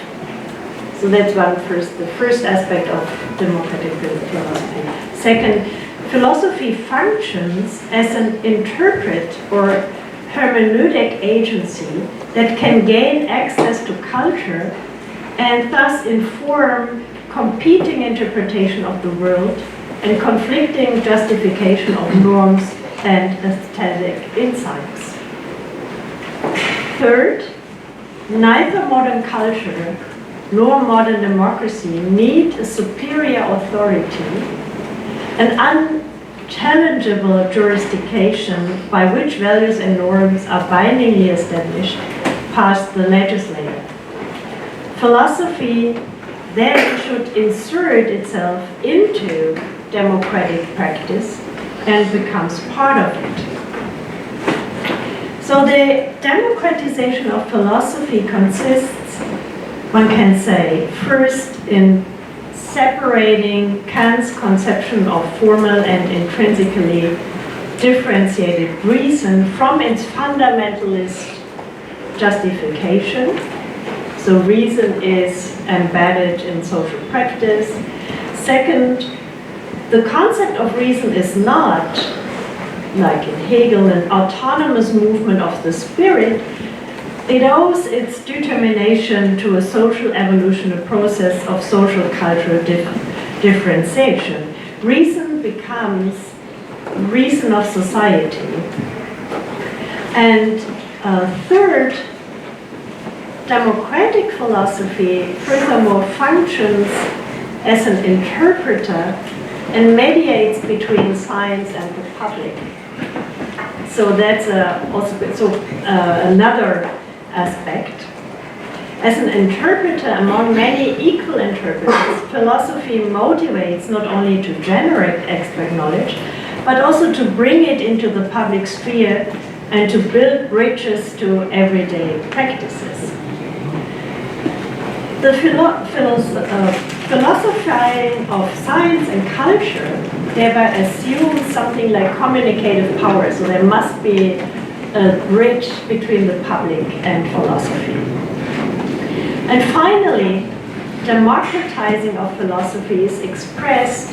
so that's the first aspect of democratic philosophy. Second, philosophy functions as an interpret or hermeneutic agency that can gain access to culture and thus inform competing interpretation of the world and conflicting justification of norms and aesthetic insights. Third, neither modern culture nor modern democracy need a superior authority, an unchallengeable jurisdiction by which values and norms are bindingly established past the legislator. Philosophy then should insert itself into democratic practice and becomes part of it. So the democratization of philosophy consists, one can say, first in separating Kant's conception of formal and intrinsically differentiated reason from its fundamentalist justification. So reason is embedded in social practice. Second, the concept of reason is not, like in Hegel, an autonomous movement of the spirit. It owes its determination to a social evolution, a process of social cultural differentiation. Reason becomes reason of society. And third, democratic philosophy furthermore functions as an interpreter and mediates between science and the public. So that's another aspect. As an interpreter among many equal interpreters, philosophy motivates not only to generate expert knowledge, but also to bring it into the public sphere and to build bridges to everyday practices. The philosophizing of science and culture thereby assumes something like communicative power, so there must be a bridge between the public and philosophy. And finally, democratizing of philosophy is expressed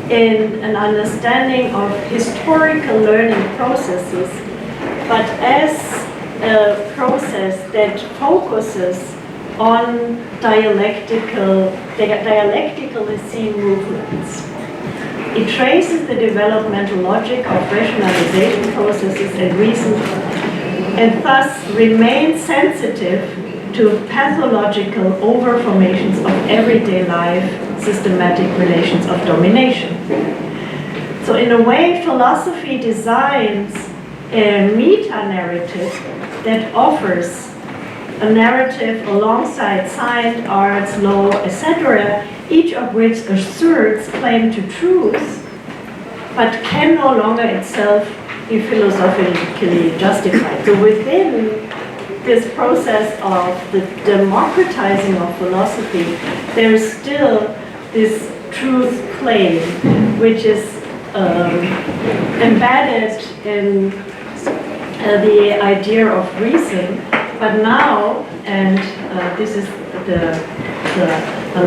in an understanding of historical learning processes, but as a process that focuses on dialectically seen movements. It traces the developmental logic of rationalization processes and reason, and thus remains sensitive to pathological overformations of everyday life, systematic relations of domination. So in a way, philosophy designs a meta-narrative that offers a narrative alongside science, arts, law, etc., each of which asserts claim to truth, but can no longer itself be philosophically justified. So within this process of the democratizing of philosophy, there is still this truth claim, which is embedded in the idea of reason. But now, and this is the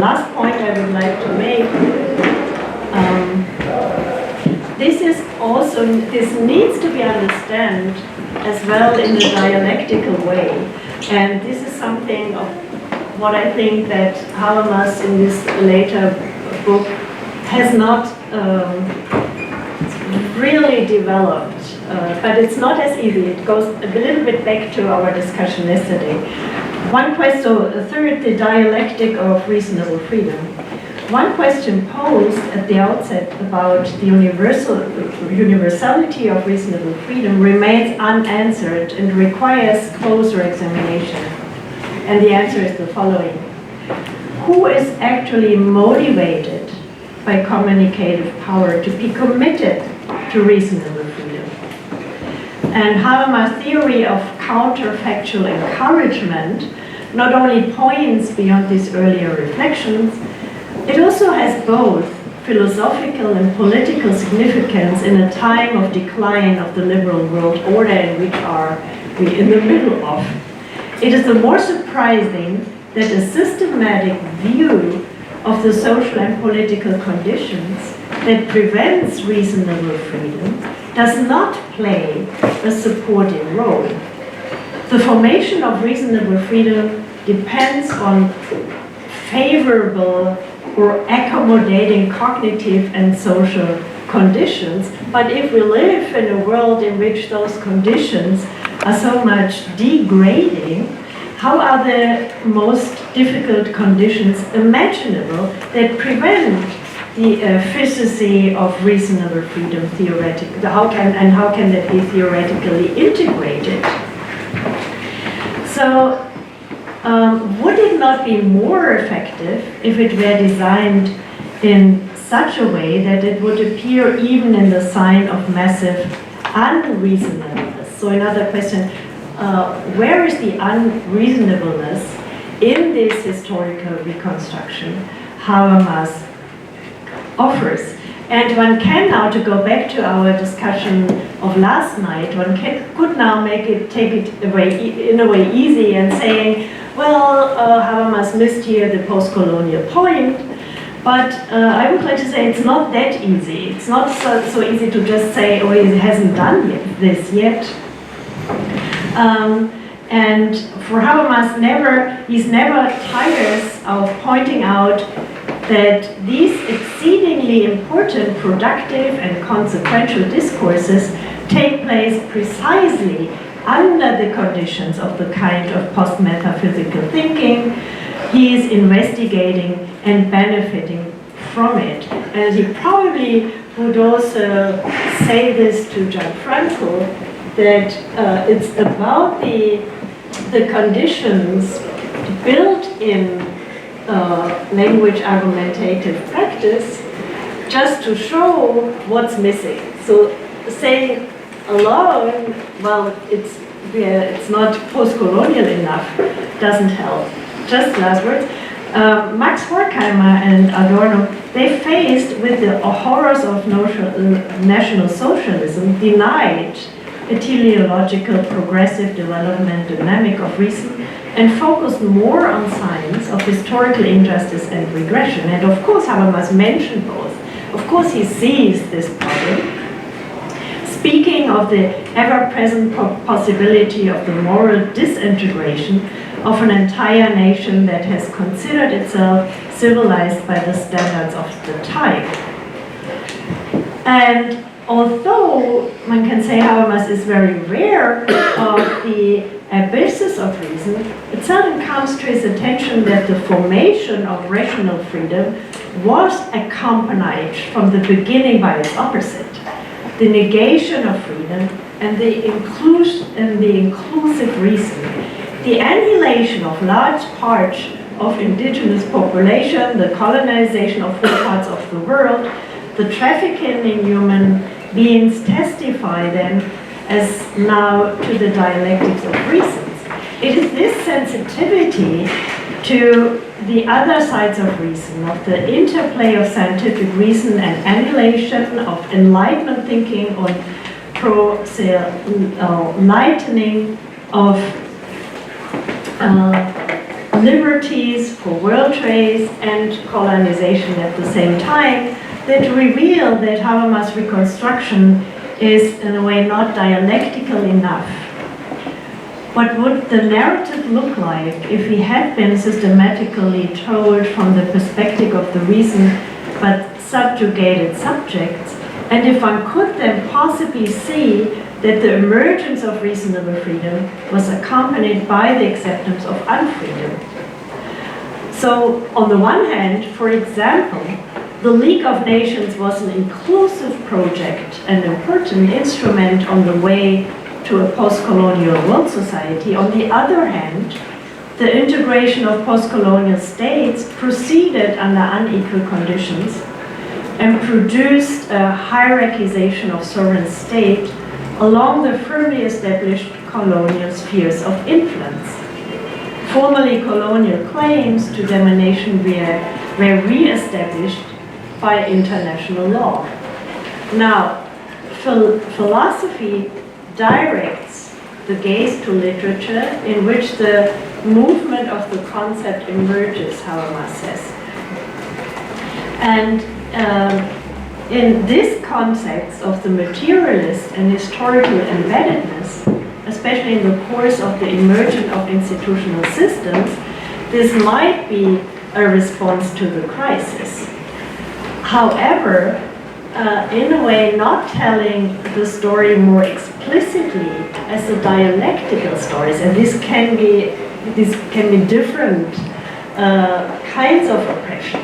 last point I would like to make, this needs to be understood as well in a dialectical way. And this is something of what I think that Habermas in this later book has not really developed. But it's not as easy. It goes a little bit back to our discussion yesterday. One question, so third, the dialectic of reasonable freedom. One question posed at the outset about the universality of reasonable freedom remains unanswered and requires closer examination. And the answer is the following. Who is actually motivated by communicative power to be committed to reasonable freedom? And Habermas' theory of counterfactual encouragement not only points beyond these earlier reflections, it also has both philosophical and political significance in a time of decline of the liberal world order in which are we in the middle of. It is the more surprising that a systematic view of the social and political conditions that prevents reasonable freedom does not play a supporting role. The formation of reasonable freedom depends on favorable or accommodating cognitive and social conditions, but if we live in a world in which those conditions are so much degrading, how are the most difficult conditions imaginable that prevent the efficacy of reasonable freedom theoretically? How can that be theoretically integrated? So, would it not be more effective if it were designed in such a way that it would appear even in the sign of massive unreasonableness? So another question, where is the unreasonableness in this historical reconstruction Habermas offers? And one can now, to go back to our discussion of last night, could now take it away, in a way easy and saying, well, Habermas missed here the post-colonial point, but I would like to say it's not that easy. It's not so easy to just say, oh, he hasn't done this yet. And for Habermas, he's never tires of pointing out that these exceedingly important productive and consequential discourses take place precisely under the conditions of the kind of post-metaphysical thinking he is investigating and benefiting from it. And he probably would also say this to Gianfranco, that it's about the conditions built in language argumentative practice just to show what's missing. So saying alone, well, it's not post-colonial enough, doesn't help. Just last words. Max Horkheimer and Adorno, they faced with the horrors of National Socialism, denied a teleological progressive development dynamic of reason and focused more on signs of historical injustice and regression. And of course, Habermas mentioned both. Of course, he sees this problem. Speaking of the ever-present possibility of the moral disintegration of an entire nation that has considered itself civilized by the standards of the time. And although one can say Habermas is very aware of the abysses of reason, it seldom comes to his attention that the formation of rational freedom was accompanied from the beginning by its opposite, the negation of freedom and the inclusive reason, the annihilation of large parts of indigenous population, the colonization of all parts of the world, the trafficking in human beings testify then as now to the dialectics of reasons. It is this sensitivity to the other sides of reason, of the interplay of scientific reason and annihilation of Enlightenment thinking on lightening of liberties for world trade and colonization at the same time, that reveal that Habermas' reconstruction is in a way not dialectical enough. What would the narrative look like if he had been systematically told from the perspective of the reason but subjugated subjects, and if one could then possibly see that the emergence of reasonable freedom was accompanied by the acceptance of unfreedom. So, on the one hand, for example, the League of Nations was an inclusive project, an important instrument on the way to a post-colonial world society. On the other hand, the integration of post-colonial states proceeded under unequal conditions and produced a hierarchization of sovereign state along the firmly established colonial spheres of influence. Formerly colonial claims to domination were re-established by international law. Now, philosophy directs the gaze to literature in which the movement of the concept emerges, Habermas says. And in this context of the materialist and historical embeddedness, especially in the course of the emergence of institutional systems, this might be a response to the crisis. However, in a way, not telling the story more explicitly as a dialectical story, and this can be different kinds of oppression,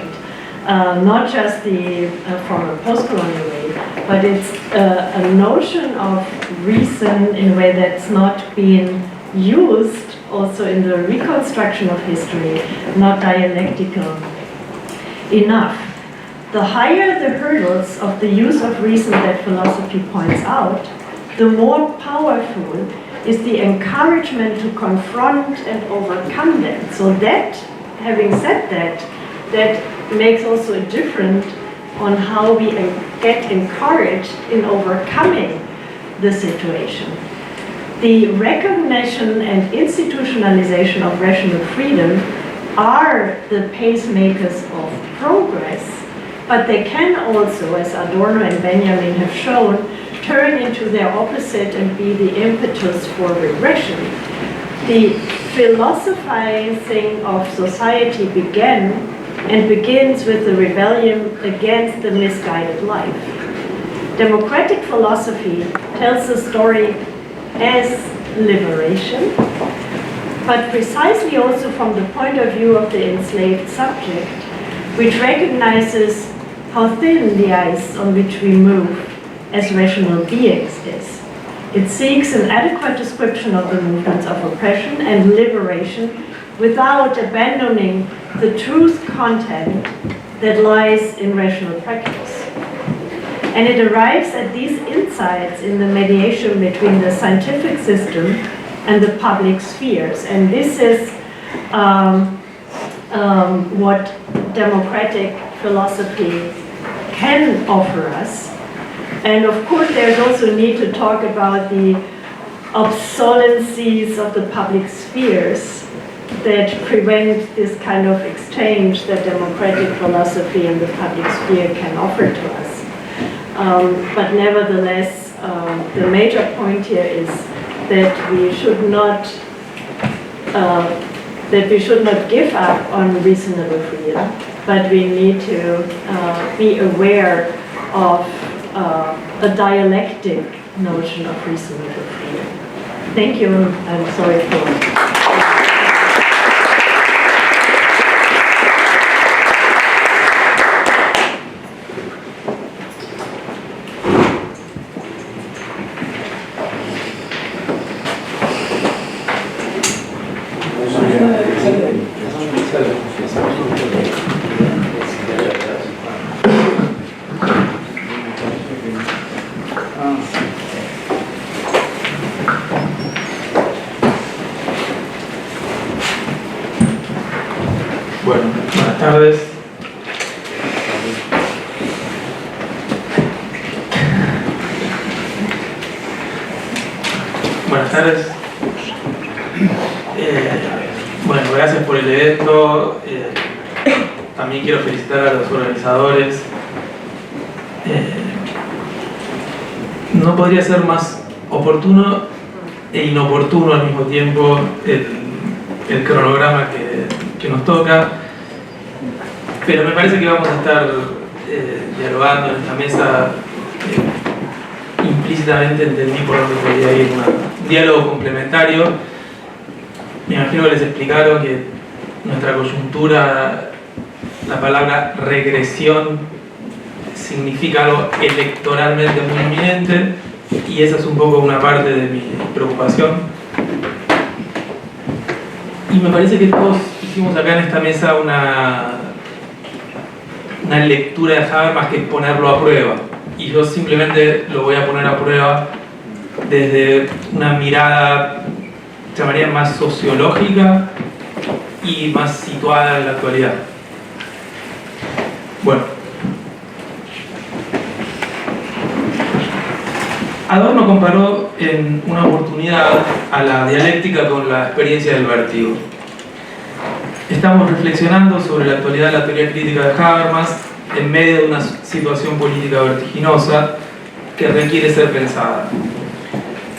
not just the former post-colonial way, but it's a notion of reason in a way that's not being used also in the reconstruction of history, not dialectical enough. The higher the hurdles of the use of reason that philosophy points out, the more powerful is the encouragement to confront and overcome them. So that, having said that, that makes also a difference on how we get encouraged in overcoming the situation. The recognition and institutionalization of rational freedom are the pacemakers of progress, but they can also, as Adorno and Benjamin have shown, turn into their opposite and be the impetus for regression. The philosophizing of society began and begins with the rebellion against the misguided life. Democratic philosophy tells the story as liberation, but precisely also from the point of view of the enslaved subject, which recognizes how thin the ice on which we move as rational beings is. It seeks an adequate description of the movements of oppression and liberation without abandoning the truth content that lies in rational practice. And it arrives at these insights in the mediation between the scientific system and the public spheres. And this is what democratic philosophy can offer us. And of course, there's also need to talk about the obsolencies of the public spheres that prevent this kind of exchange that democratic philosophy and the public sphere can offer to us. But nevertheless, the major point here is that we should not give up on reasonable freedom, but we need to be aware of a dialectic notion of reasonable freedom. Thank you. I'm sorry for. Buenas tardes. Buenas tardes. Bueno, gracias por el evento. También quiero felicitar a los organizadores. No podría ser más oportuno e inoportuno al mismo tiempo el cronograma que nos toca, pero me parece que vamos a estar dialogando en esta mesa. Implícitamente entendí por dónde podría ir un diálogo complementario. Me imagino que les explicaron que nuestra coyuntura, la palabra regresión significa algo electoralmente muy inminente, y esa es un poco una parte de mi preocupación. Y me parece que todos hicimos acá en esta mesa una lectura de Habermas que es ponerlo a prueba. Y yo simplemente lo voy a poner a prueba desde una mirada, llamaría más sociológica y más situada en la actualidad. Bueno. Adorno comparó en una oportunidad a la dialéctica con la experiencia del vértigo. Estamos reflexionando sobre la actualidad de la teoría crítica de Habermas en medio de una situación política vertiginosa que requiere ser pensada.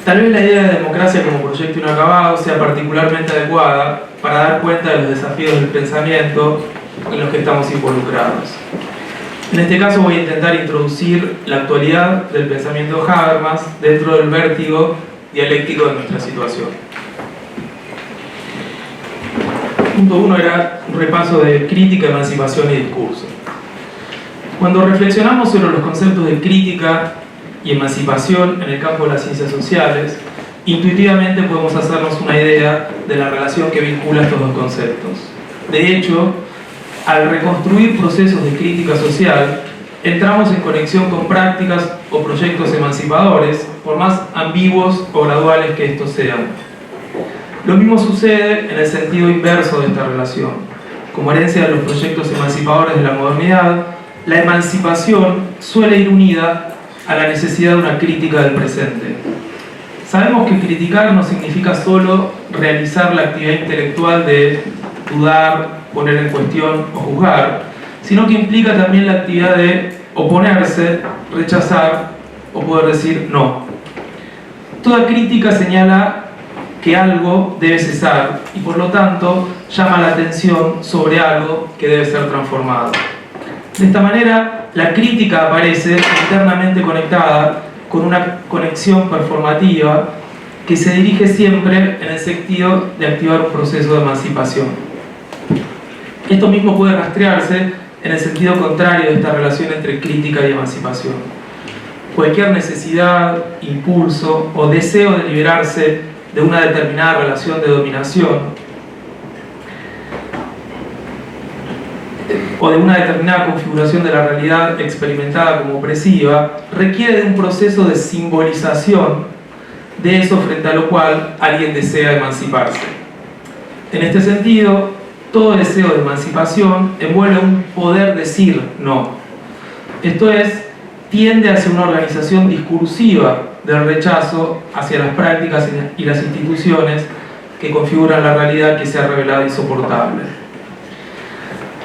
Tal vez la idea de democracia como proyecto inacabado sea particularmente adecuada para dar cuenta de los desafíos del pensamiento en los que estamos involucrados. En este caso voy a intentar introducir la actualidad del pensamiento de Habermas dentro del vértigo dialéctico de nuestra situación. Punto 1 era un repaso de crítica, emancipación y discurso. Cuando reflexionamos sobre los conceptos de crítica y emancipación en el campo de las ciencias sociales, intuitivamente podemos hacernos una idea de la relación que vincula estos dos conceptos. De hecho, al reconstruir procesos de crítica social, entramos en conexión con prácticas o proyectos emancipadores, por más ambiguos o graduales que estos sean. Lo mismo sucede en el sentido inverso de esta relación. Como herencia de los proyectos emancipadores de la modernidad, la emancipación suele ir unida a la necesidad de una crítica del presente. Sabemos que criticar no significa solo realizar la actividad intelectual de dudar, poner en cuestión o juzgar, sino que implica también la actividad de oponerse, rechazar o poder decir no. Toda crítica señala que algo debe cesar y por lo tanto llama la atención sobre algo que debe ser transformado. De esta manera, la crítica aparece internamente conectada con una conexión performativa que se dirige siempre en el sentido de activar un proceso de emancipación. Esto mismo puede rastrearse en el sentido contrario de esta relación entre crítica y emancipación. Cualquier necesidad, impulso o deseo de liberarse de una determinada relación de dominación o de una determinada configuración de la realidad experimentada como opresiva, requiere de un proceso de simbolización de eso frente a lo cual alguien desea emanciparse. En este sentido, todo deseo de emancipación envuelve un poder decir no. Esto es, tiende hacia una organización discursiva del rechazo hacia las prácticas y las instituciones que configuran la realidad que se ha revelado insoportable.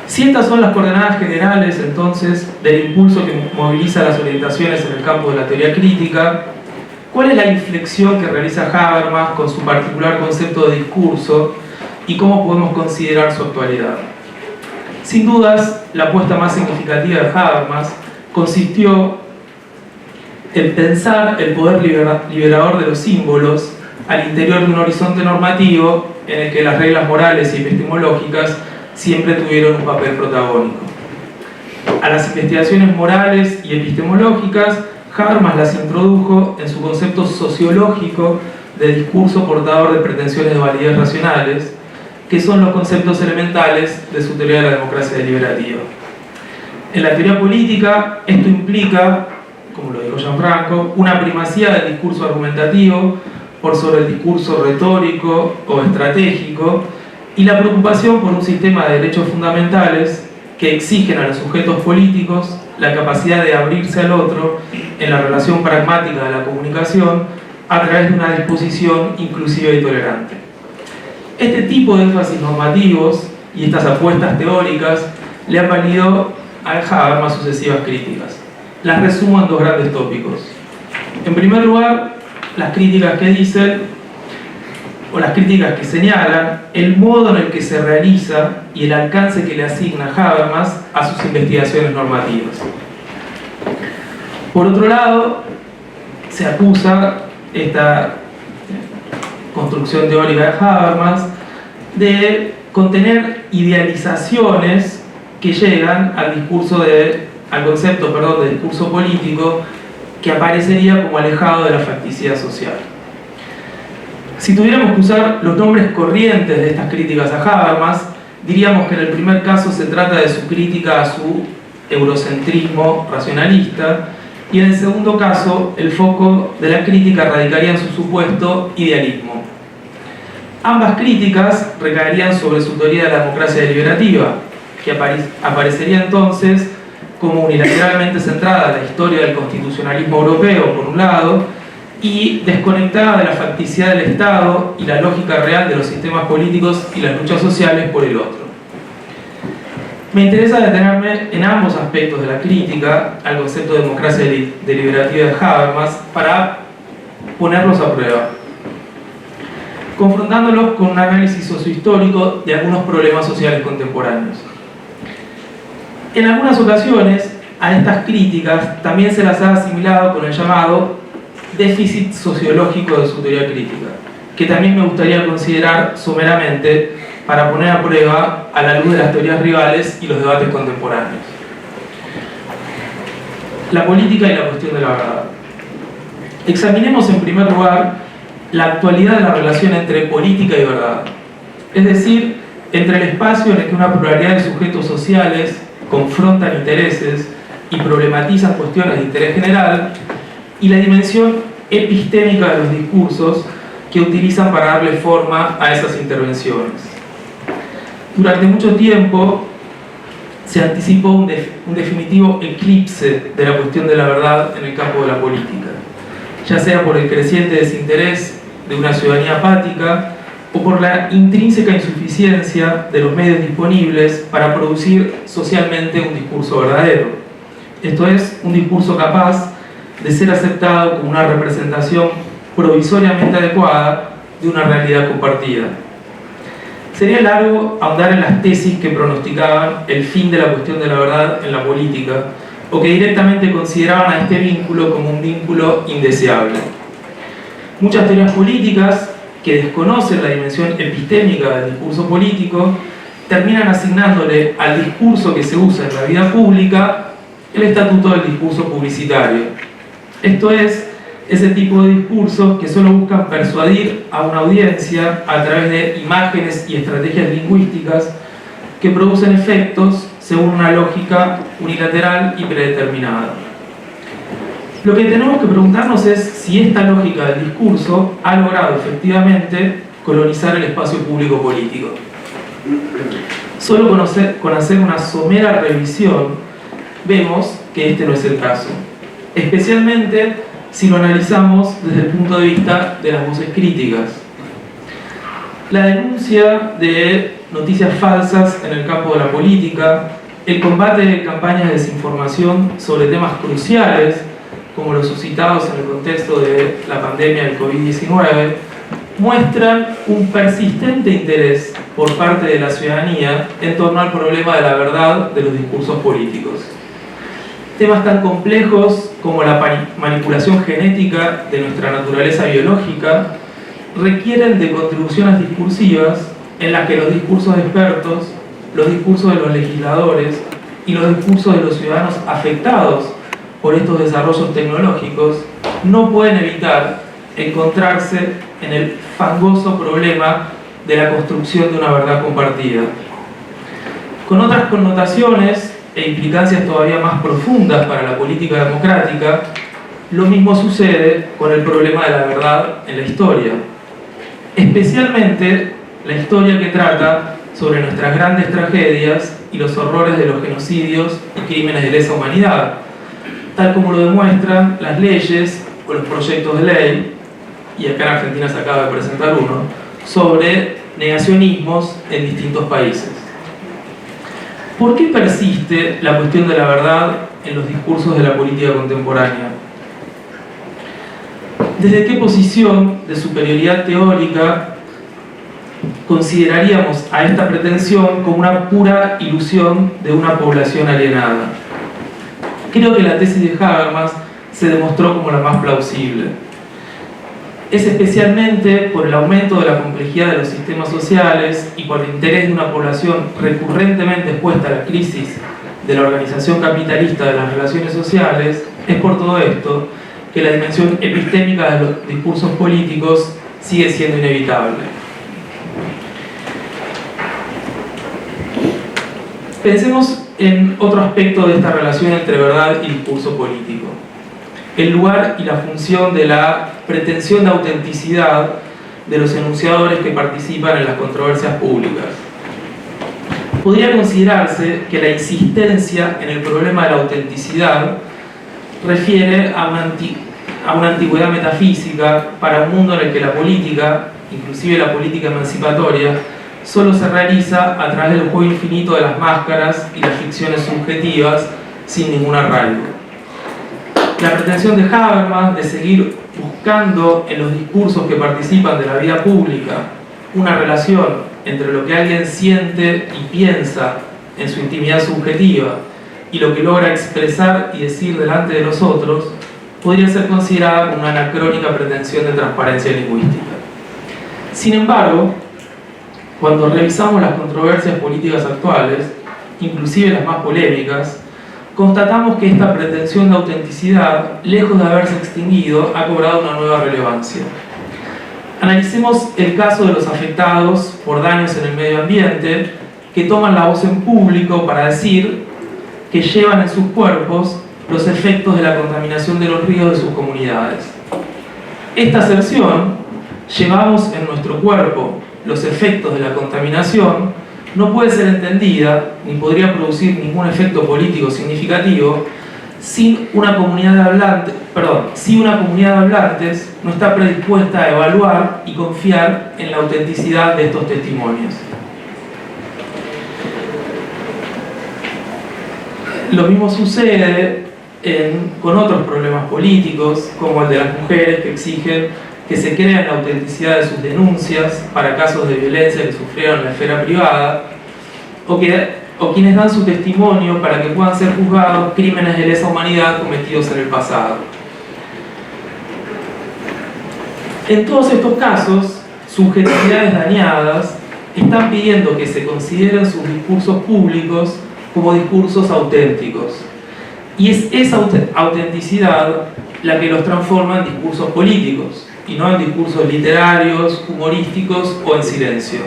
Si estas son las coordenadas generales, entonces, del impulso que moviliza las orientaciones en el campo de la teoría crítica, ¿cuál es la inflexión que realiza Habermas con su particular concepto de discurso y cómo podemos considerar su actualidad? Sin dudas, la apuesta más significativa de Habermas consistió en pensar el poder liberador de los símbolos al interior de un horizonte normativo en el que las reglas morales y epistemológicas siempre tuvieron un papel protagónico. A las investigaciones morales y epistemológicas, Habermas las introdujo en su concepto sociológico de discurso portador de pretensiones de validez racionales, que son los conceptos elementales de su teoría de la democracia deliberativa. En la teoría política, esto implica, como lo dijo Gianfranco, una primacía del discurso argumentativo por sobre el discurso retórico o estratégico y la preocupación por un sistema de derechos fundamentales que exigen a los sujetos políticos la capacidad de abrirse al otro en la relación pragmática de la comunicación a través de una disposición inclusiva y tolerante. Este tipo de énfasis normativos y estas apuestas teóricas le han valido a Habermas sucesivas críticas. Las resumo en dos grandes tópicos. En primer lugar, las críticas que dicen, o las críticas que señalan, el modo en el que se realiza y el alcance que le asigna Habermas a sus investigaciones normativas. Por otro lado, se acusa esta construcción teórica de Habermas de contener idealizaciones que llegan al concepto de discurso político que aparecería como alejado de la facticidad social. Si tuviéramos que usar los nombres corrientes de estas críticas a Habermas, diríamos que en el primer caso se trata de su crítica a su eurocentrismo racionalista, y en el segundo caso el foco de la crítica radicaría en su supuesto idealismo. Ambas críticas recaerían sobre su teoría de la democracia deliberativa, que aparecería entonces como unilateralmente centrada en la historia del constitucionalismo europeo, por un lado, y desconectada de la facticidad del Estado y la lógica real de los sistemas políticos y las luchas sociales, por el otro. Me interesa detenerme en ambos aspectos de la crítica al concepto de democracia deliberativa de Habermas para ponerlos a prueba, confrontándolos con un análisis sociohistórico de algunos problemas sociales contemporáneos. En algunas ocasiones, a estas críticas también se las ha asimilado con el llamado déficit sociológico de su teoría crítica, que también me gustaría considerar someramente para poner a prueba a la luz de las teorías rivales y los debates contemporáneos. La política y la cuestión de la verdad. Examinemos en primer lugar la actualidad de la relación entre política y verdad, es decir, entre el espacio en el que una pluralidad de sujetos sociales confrontan intereses y problematizan cuestiones de interés general y la dimensión epistémica de los discursos que utilizan para darle forma a esas intervenciones. Durante mucho tiempo se anticipó un definitivo eclipse de la cuestión de la verdad en el campo de la política, ya sea por el creciente desinterés de una ciudadanía apática o por la intrínseca insuficiencia de los medios disponibles para producir socialmente un discurso verdadero. Esto es, un discurso capaz de ser aceptado como una representación provisoriamente adecuada de una realidad compartida. Sería largo ahondar en las tesis que pronosticaban el fin de la cuestión de la verdad en la política o que directamente consideraban a este vínculo como un vínculo indeseable. Muchas teorías políticas que desconocen la dimensión epistémica del discurso político terminan asignándole al discurso que se usa en la vida pública el estatuto del discurso publicitario. Esto es, ese tipo de discursos que solo buscan persuadir a una audiencia a través de imágenes y estrategias lingüísticas que producen efectos según una lógica unilateral y predeterminada. Lo que tenemos que preguntarnos es si esta lógica del discurso ha logrado efectivamente colonizar el espacio público político. Solo con hacer una somera revisión vemos que este no es el caso, especialmente si lo analizamos desde el punto de vista de las voces críticas. La denuncia de noticias falsas en el campo de la política, el combate de campañas de desinformación sobre temas cruciales, como los suscitados en el contexto de la pandemia del COVID-19, muestran un persistente interés por parte de la ciudadanía en torno al problema de la verdad de los discursos políticos. Temas tan complejos como la manipulación genética de nuestra naturaleza biológica requieren de contribuciones discursivas en las que los discursos de expertos, los discursos de los legisladores y los discursos de los ciudadanos afectados por estos desarrollos tecnológicos no pueden evitar encontrarse en el fangoso problema de la construcción de una verdad compartida. Con otras connotaciones e implicancias todavía más profundas para la política democrática, lo mismo sucede con el problema de la verdad en la historia, especialmente la historia que trata sobre nuestras grandes tragedias y los horrores de los genocidios y crímenes de lesa humanidad, tal como lo demuestran las leyes o los proyectos de ley, y acá en Argentina se acaba de presentar uno, sobre negacionismos en distintos países. ¿Por qué persiste la cuestión de la verdad en los discursos de la política contemporánea? ¿Desde qué posición de superioridad teórica consideraríamos a esta pretensión como una pura ilusión de una población alienada? Creo que la tesis de Habermas se demostró como la más plausible. Es especialmente por el aumento de la complejidad de los sistemas sociales y por el interés de una población recurrentemente expuesta a la crisis de la organización capitalista de las relaciones sociales, es por todo esto que la dimensión epistémica de los discursos políticos sigue siendo inevitable. Pensemos en otro aspecto de esta relación entre verdad y discurso político: el lugar y la función de la pretensión de autenticidad de los enunciadores que participan en las controversias públicas. Podría considerarse que la insistencia en el problema de la autenticidad refiere a una antigüedad metafísica para un mundo en el que la política, inclusive la política emancipatoria, solo se realiza a través del juego infinito de las máscaras y las ficciones subjetivas sin ningún arraigo. La pretensión de Habermas de seguir buscando en los discursos que participan de la vida pública una relación entre lo que alguien siente y piensa en su intimidad subjetiva y lo que logra expresar y decir delante de los otros podría ser considerada como una anacrónica pretensión de transparencia lingüística. Sin embargo, cuando revisamos las controversias políticas actuales, inclusive las más polémicas, constatamos que esta pretensión de autenticidad, lejos de haberse extinguido, ha cobrado una nueva relevancia. Analicemos el caso de los afectados por daños en el medio ambiente que toman la voz en público para decir que llevan en sus cuerpos los efectos de la contaminación de los ríos de sus comunidades. Esta aserción, llevamos en nuestro cuerpo los efectos de la contaminación, no puede ser entendida ni podría producir ningún efecto político significativo si una comunidad de hablantes no está predispuesta a evaluar y confiar en la autenticidad de estos testimonios. Lo mismo sucede con otros problemas políticos, como el de las mujeres que exigen que se crea la autenticidad de sus denuncias para casos de violencia que sufrieron en la esfera privada, o quienes dan su testimonio para que puedan ser juzgados crímenes de lesa humanidad cometidos en el pasado. En todos estos casos, subjetividades dañadas están pidiendo que se consideren sus discursos públicos como discursos auténticos. Y es esa autenticidad la que los transforma en discursos políticos, y no en discursos literarios, humorísticos o en silencio.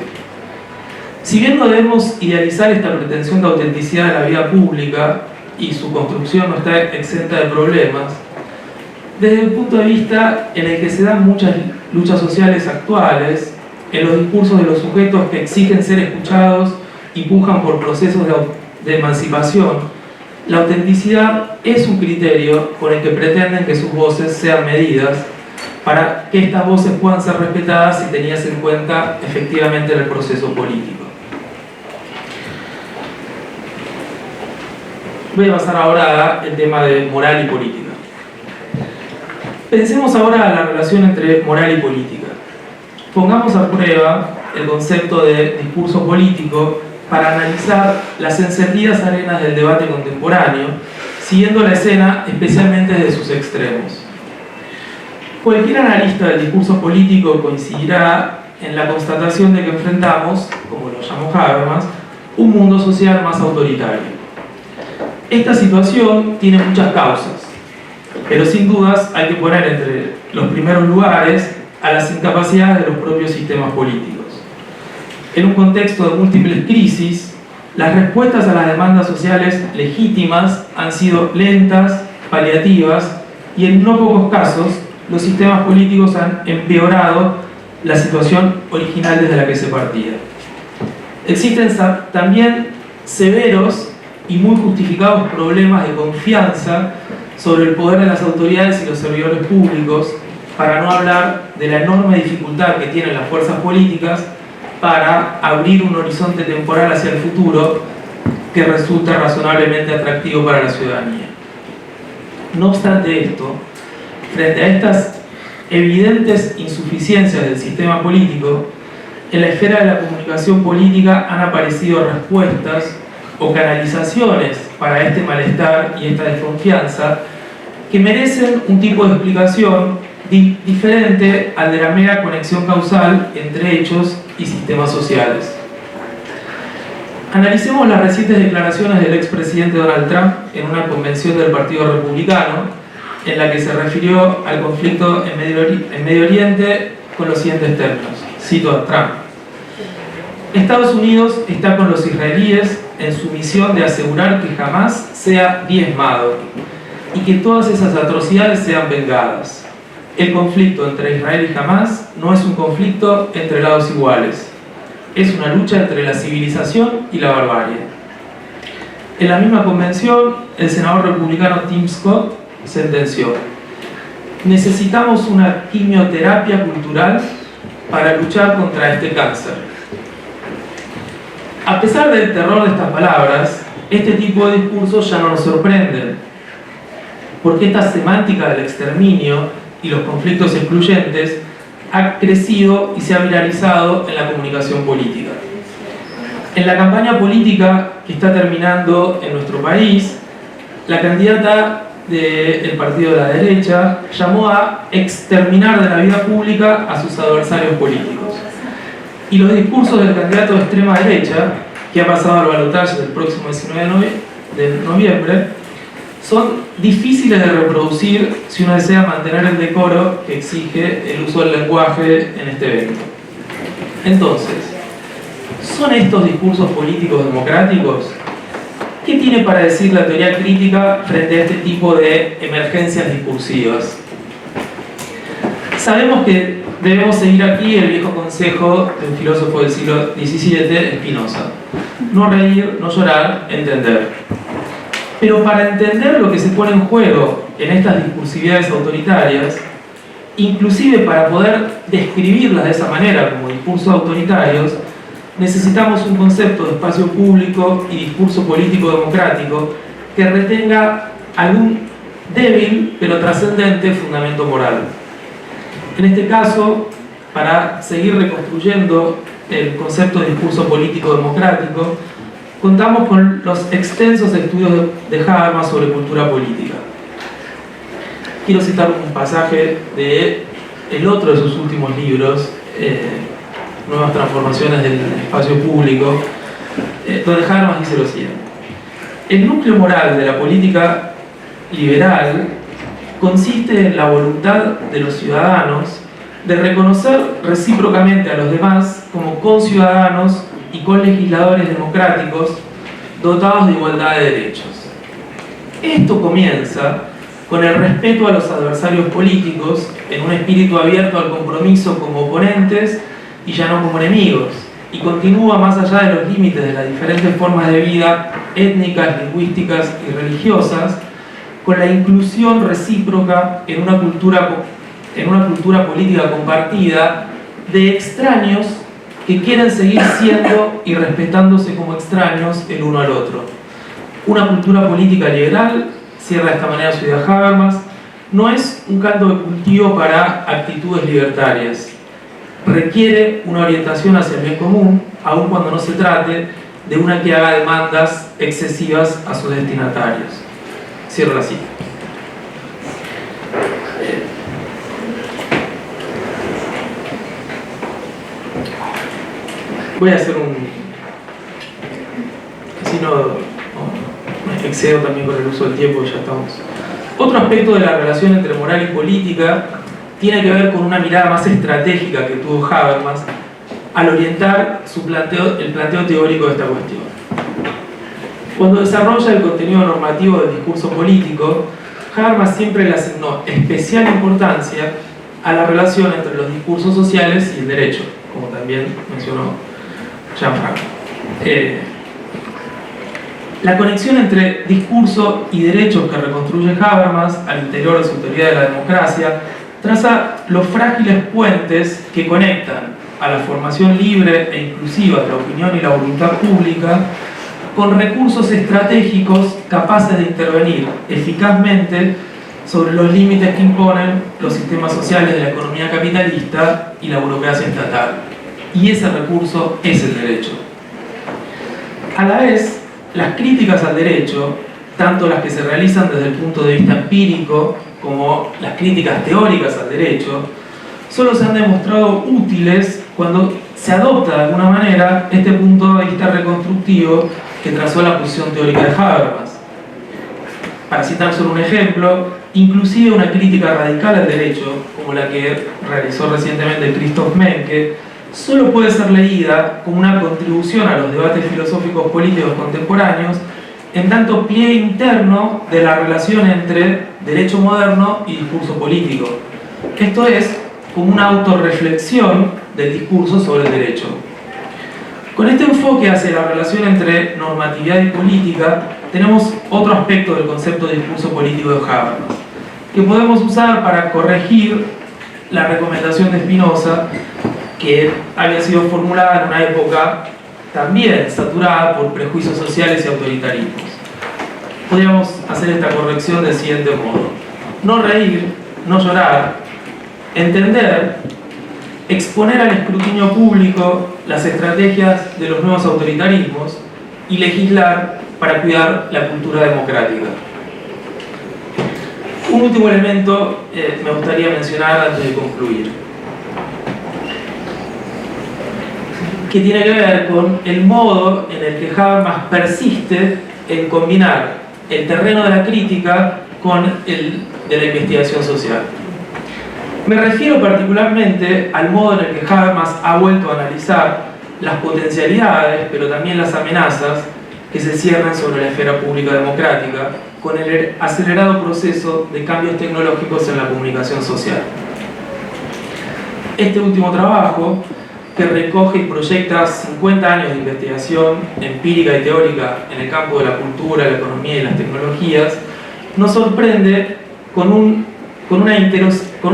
Si bien no debemos idealizar esta pretensión de autenticidad de la vida pública, y su construcción no está exenta de problemas, desde el punto de vista en el que se dan muchas luchas sociales actuales, en los discursos de los sujetos que exigen ser escuchados y pujan por procesos de emancipación, la autenticidad es un criterio con el que pretenden que sus voces sean medidas para que estas voces puedan ser respetadas y tenidas en cuenta efectivamente en el proceso político. Voy a pasar ahora al tema de moral y política. Pensemos ahora en la relación entre moral y política. Pongamos a prueba el concepto de discurso político para analizar las encendidas arenas del debate contemporáneo, siguiendo la escena especialmente desde sus extremos. Cualquier analista del discurso político coincidirá en la constatación de que enfrentamos, como lo llamó Habermas, un mundo social más autoritario. Esta situación tiene muchas causas, pero sin dudas hay que poner entre los primeros lugares a las incapacidades de los propios sistemas políticos. En un contexto de múltiples crisis, las respuestas a las demandas sociales legítimas han sido lentas, paliativas, y en no pocos casos los sistemas políticos han empeorado la situación original desde la que se partía. Existen también severos y muy justificados problemas de confianza sobre el poder de las autoridades y los servidores públicos, para no hablar de la enorme dificultad que tienen las fuerzas políticas para abrir un horizonte temporal hacia el futuro que resulta razonablemente atractivo para la ciudadanía. No obstante esto, frente a estas evidentes insuficiencias del sistema político, en la esfera de la comunicación política han aparecido respuestas o canalizaciones para este malestar y esta desconfianza que merecen un tipo de explicación diferente al de la mera conexión causal entre hechos y sistemas sociales. Analicemos las recientes declaraciones del expresidente Donald Trump en una convención del Partido Republicano, en la que se refirió al conflicto en Medio Oriente con los siguientes términos. Cito a Trump: Estados Unidos está con los israelíes en su misión de asegurar que jamás sea diezmado y que todas esas atrocidades sean vengadas. El conflicto entre Israel y Hamás no es un conflicto entre lados iguales, es una lucha entre la civilización y la barbarie. En la misma convención, el senador republicano Tim Scott sentenció: necesitamos una quimioterapia cultural para luchar contra este cáncer. A pesar del terror de estas palabras, este tipo de discursos ya no nos sorprenden, porque esta semántica del exterminio y los conflictos excluyentes ha crecido y se ha viralizado en la comunicación política. En la campaña política que está terminando en nuestro país, la candidata del partido de la derecha llamó a exterminar de la vida pública a sus adversarios políticos. Y los discursos del candidato de extrema derecha, que ha pasado al balotaje del próximo 19 de noviembre, son difíciles de reproducir si uno desea mantener el decoro que exige el uso del lenguaje en este evento. Entonces, ¿son estos discursos políticos democráticos? ¿Qué tiene para decir la teoría crítica frente a este tipo de emergencias discursivas? Sabemos que debemos seguir aquí el viejo consejo de un filósofo del siglo XVII, Spinoza: no reír, no llorar, entender. Pero para entender lo que se pone en juego en estas discursividades autoritarias, inclusive para poder describirlas de esa manera como discursos autoritarios, necesitamos un concepto de espacio público y discurso político democrático que retenga algún débil pero trascendente fundamento moral. En este caso, para seguir reconstruyendo el concepto de discurso político democrático, contamos con los extensos estudios de Habermas sobre cultura política. Quiero citar un pasaje de el otro de sus últimos libros, Nuevas transformaciones del espacio público, donde Habermas dice lo siguiente: el núcleo moral de la política liberal consiste en la voluntad de los ciudadanos de reconocer recíprocamente a los demás como conciudadanos y colegisladores democráticos dotados de igualdad de derechos. Esto comienza con el respeto a los adversarios políticos en un espíritu abierto al compromiso como oponentes y ya no como enemigos, y continúa más allá de los límites de las diferentes formas de vida étnicas, lingüísticas y religiosas, con la inclusión recíproca en una cultura política compartida de extraños que quieren seguir siendo y respetándose como extraños el uno al otro. Una cultura política liberal, cierra de esta manera su idea Habermas, no es un caldo de cultivo para actitudes libertarias. Requiere una orientación hacia el bien común, aun cuando no se trate de una que haga demandas excesivas a sus destinatarios. Cierro la cita. Voy a hacer así no excedo también con el uso del tiempo, ya estamos. Otro aspecto de la relación entre moral y política tiene que ver con una mirada más estratégica que tuvo Habermas al orientar el planteo teórico de esta cuestión. Cuando desarrolla el contenido normativo del discurso político, Habermas siempre le asignó especial importancia a la relación entre los discursos sociales y el derecho, como también mencionó Jean-Franco. La conexión entre discurso y derechos que reconstruye Habermas al interior de su teoría de la democracia traza los frágiles puentes que conectan a la formación libre e inclusiva de la opinión y la voluntad pública con recursos estratégicos capaces de intervenir eficazmente sobre los límites que imponen los sistemas sociales de la economía capitalista y la burocracia estatal. Y ese recurso es el derecho. A la vez, las críticas al derecho, tanto las que se realizan desde el punto de vista empírico como las críticas teóricas al derecho, solo se han demostrado útiles cuando se adopta de alguna manera este punto de vista reconstructivo que trazó la posición teórica de Habermas. Para citar solo un ejemplo, inclusive una crítica radical al derecho, como la que realizó recientemente Christoph Menke, solo puede ser leída como una contribución a los debates filosóficos políticos contemporáneos, en tanto pie interno de la relación entre derecho moderno y discurso político. Esto es como una autorreflexión del discurso sobre el derecho. Con este enfoque hacia la relación entre normatividad y política, tenemos otro aspecto del concepto de discurso político de Habermas, que podemos usar para corregir la recomendación de Spinoza, que había sido formulada en una época también saturada por prejuicios sociales y autoritarismos. Podríamos hacer esta corrección del siguiente modo: no reír, no llorar, entender, exponer al escrutinio público las estrategias de los nuevos autoritarismos y legislar para cuidar la cultura democrática. Un último elemento me gustaría mencionar antes de concluir, que tiene que ver con el modo en el que Habermas persiste en combinar el terreno de la crítica con el de la investigación social. Me refiero particularmente al modo en el que Habermas ha vuelto a analizar las potencialidades, pero también las amenazas que se cierran sobre la esfera pública democrática con el acelerado proceso de cambios tecnológicos en la comunicación social. Este último trabajo, que recoge y proyecta 50 años de investigación empírica y teórica en el campo de la cultura, la economía y las tecnologías, nos sorprende con una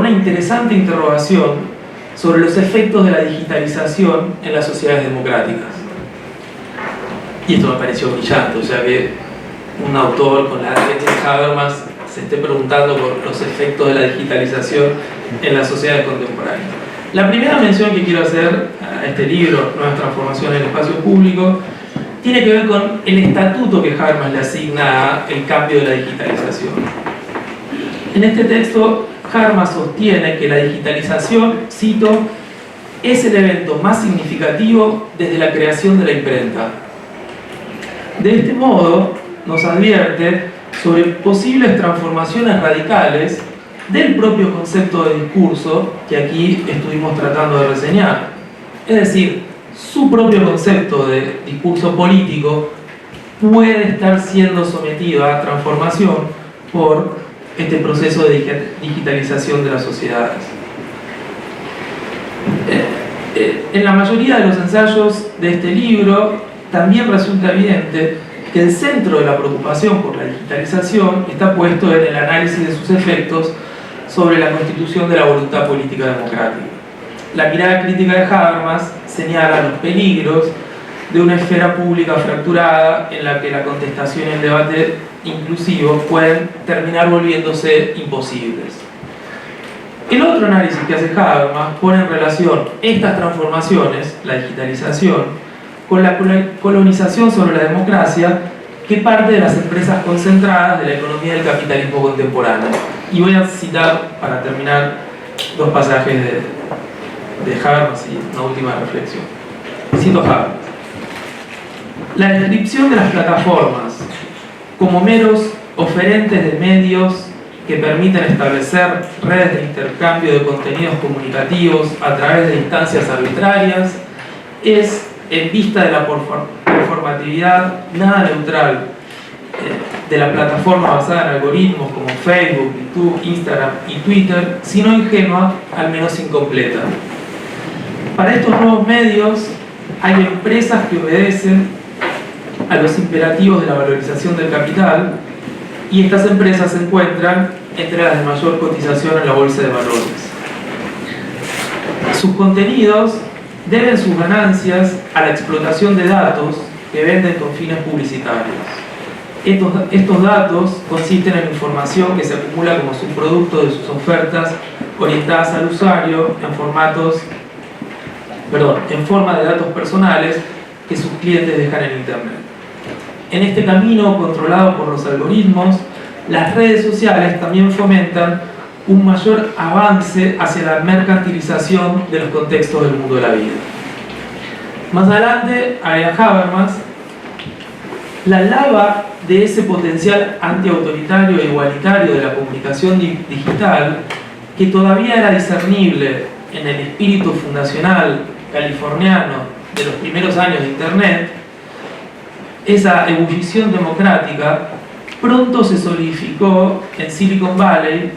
interesante interrogación sobre los efectos de la digitalización en las sociedades democráticas. Y esto me pareció brillante, o sea que un autor con la edad que tiene Habermas se esté preguntando por los efectos de la digitalización en las sociedades contemporáneas. La primera mención que quiero hacer a este libro, Nuevas transformaciones en el espacio público, tiene que ver con el estatuto que Habermas le asigna al cambio de la digitalización. En este texto, Habermas sostiene que la digitalización, cito, es el evento más significativo desde la creación de la imprenta. De este modo, nos advierte sobre posibles transformaciones radicales del propio concepto de discurso que aquí estuvimos tratando de reseñar. Es decir, su propio concepto de discurso político puede estar siendo sometido a transformación por este proceso de digitalización de las sociedades. En la mayoría de los ensayos de este libro también resulta evidente que el centro de la preocupación por la digitalización está puesto en el análisis de sus efectos sobre la constitución de la voluntad política democrática. La mirada crítica de Habermas señala los peligros de una esfera pública fracturada en la que la contestación y el debate inclusivo pueden terminar volviéndose imposibles. El otro análisis que hace Habermas pone en relación estas transformaciones, la digitalización, con la colonización sobre la democracia que parte de las empresas concentradas de la economía del capitalismo contemporáneo. Y voy a citar, para terminar, dos pasajes de Habermas y una última reflexión. Cito Habermas: la descripción de las plataformas como meros oferentes de medios que permiten establecer redes de intercambio de contenidos comunicativos a través de instancias arbitrarias es, en vista de la performatividad nada neutral de la plataforma basada en algoritmos como Facebook, YouTube, Instagram y Twitter, sino ingenua, al menos incompleta. Para estos nuevos medios hay empresas que obedecen a los imperativos de la valorización del capital, y estas empresas se encuentran entre las de mayor cotización en la bolsa de valores. Sus contenidos deben sus ganancias a la explotación de datos que venden con fines publicitarios. Estos datos consisten en información que se acumula como subproducto de sus ofertas orientadas al usuario en forma de datos personales que sus clientes dejan en Internet. En este camino controlado por los algoritmos, las redes sociales también fomentan un mayor avance hacia la mercantilización de los contextos del mundo de la vida. Más adelante, agrega Habermas, la lava de ese potencial antiautoritario e igualitario de la comunicación digital, que todavía era discernible en el espíritu fundacional californiano de los primeros años de Internet, esa ebullición democrática pronto se solidificó en Silicon Valley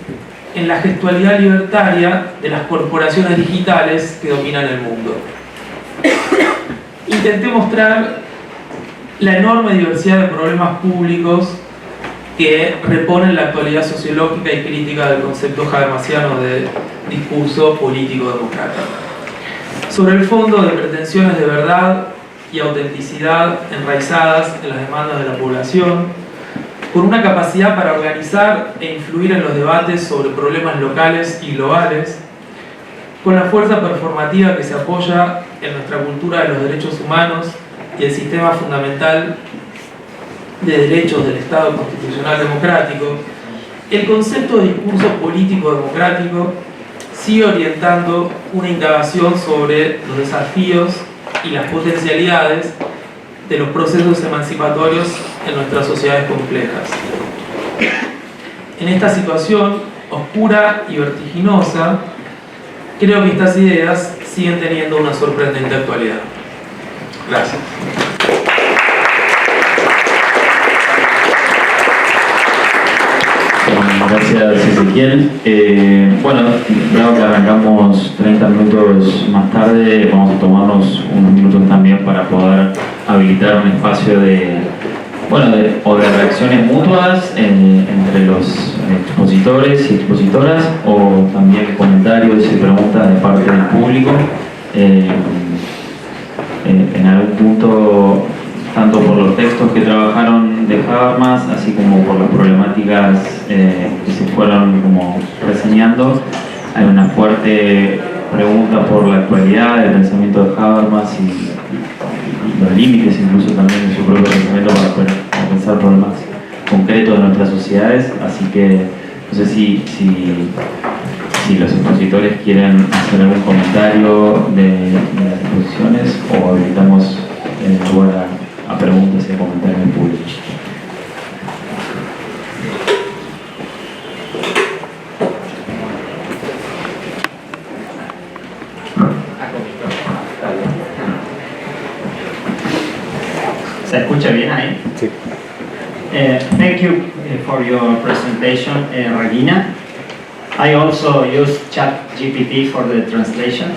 en la gestualidad libertaria de las corporaciones digitales que dominan el mundo. Intenté mostrar la enorme diversidad de problemas públicos que reponen la actualidad sociológica y crítica del concepto habermasiano de discurso político democrático. Sobre el fondo de pretensiones de verdad y autenticidad enraizadas en las demandas de la población, con una capacidad para organizar e influir en los debates sobre problemas locales y globales, con la fuerza performativa que se apoya en nuestra cultura de los derechos humanos y el sistema fundamental de derechos del Estado constitucional democrático, el concepto de discurso político democrático sigue orientando una indagación sobre los desafíos y las potencialidades de los procesos emancipatorios en nuestras sociedades complejas. En esta situación oscura y vertiginosa, creo que estas ideas siguen teniendo una sorprendente actualidad. Gracias. Gracias, Ezequiel. Bueno, dado que arrancamos 30 minutos más tarde, vamos a tomarnos unos minutos también para poder habilitar un espacio de reacciones mutuas entre los expositores y expositoras, o también comentarios y preguntas de parte del público. En algún punto, tanto por los textos que trabajaron de Habermas, así como por las problemáticas que se fueron como reseñando, hay una fuerte pregunta por la actualidad del pensamiento de Habermas y los límites incluso también de su propio pensamiento para pensar problemas concretos de nuestras sociedades. Así que no sé si los expositores quieren hacer algún comentario de las exposiciones, o habilitamos lugar a preguntas y a comentarios del público. ¿Se escucha bien ahí? Sí. Thank you for your presentation, Regina. I also use ChatGPT for the translation.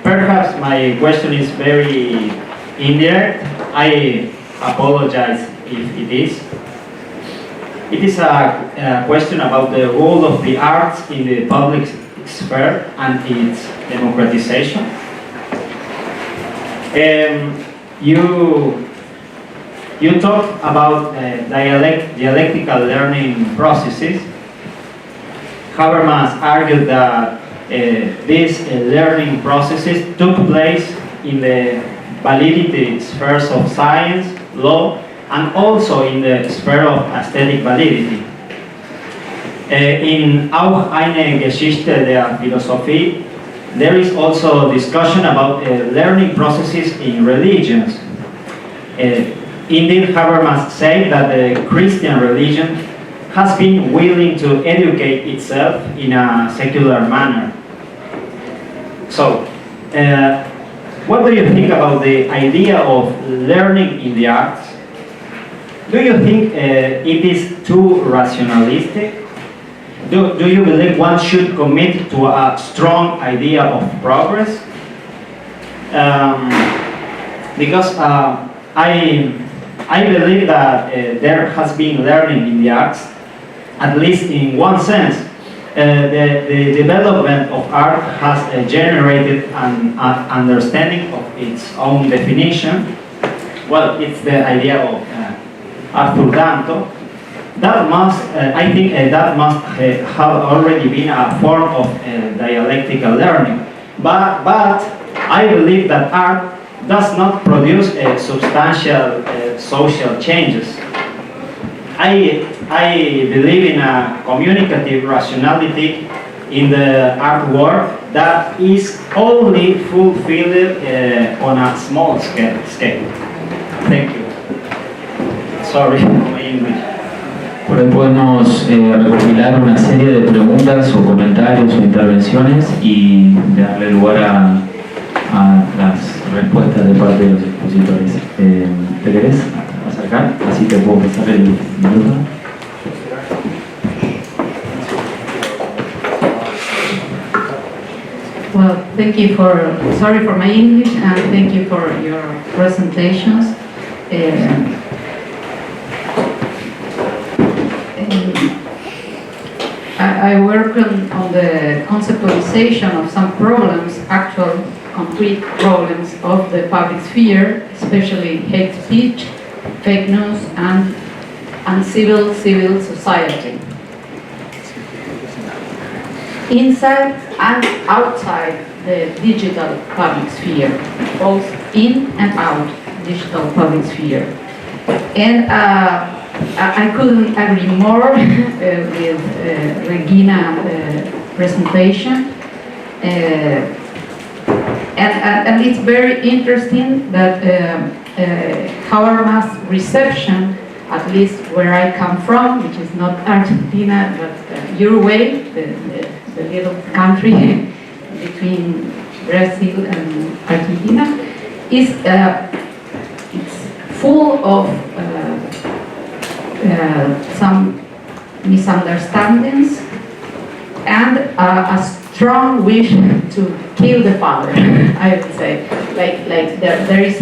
Perhaps my question is very indirect. I apologize if it is. It is a question about the role of the arts in the public sphere and its democratization. You talk about dialectical learning processes. Habermas argued that these learning processes took place in the validity spheres of science, law, and also in the sphere of aesthetic validity. In Auch eine Geschichte der Philosophie, there is also discussion about learning processes in religions. Indeed, Habermas said that the Christian religion has been willing to educate itself in a secular manner. So, what do you think about the idea of learning in the arts? Do you think it is too rationalistic? Do you believe one should commit to a strong idea of progress? Because I believe that there has been learning in the arts, at least in one sense. The development of art has generated an understanding of its own definition. Well, it's the idea of Arthur Danto. That must, I think, that must have already been a form of dialectical learning. But I believe that art does not produce substantial social changes. I believe in a communicative rationality in the art work that is only fulfilled on a small scale. Thank you. Sorry for my English. Por ahí podemos recopilar una serie de preguntas o comentarios o intervenciones y darle lugar a las respuestas de parte de los expositores. ¿Te querés acercar? Así te puedo pasar el minuto. Well, sorry for my English, and thank you for your presentations. I work on the conceptualization of some problems, actual concrete problems of the public sphere, especially hate speech, fake news, and civil society. Inside and outside the digital public sphere, both in and out digital public sphere. And I couldn't agree more with Regina's presentation. And it's very interesting that Habermas' reception, at least where I come from, which is not Argentina, but Uruguay, the little country between Brazil and Argentina, is it's full of some misunderstandings and a strong wish to kill the father. I would say, like there is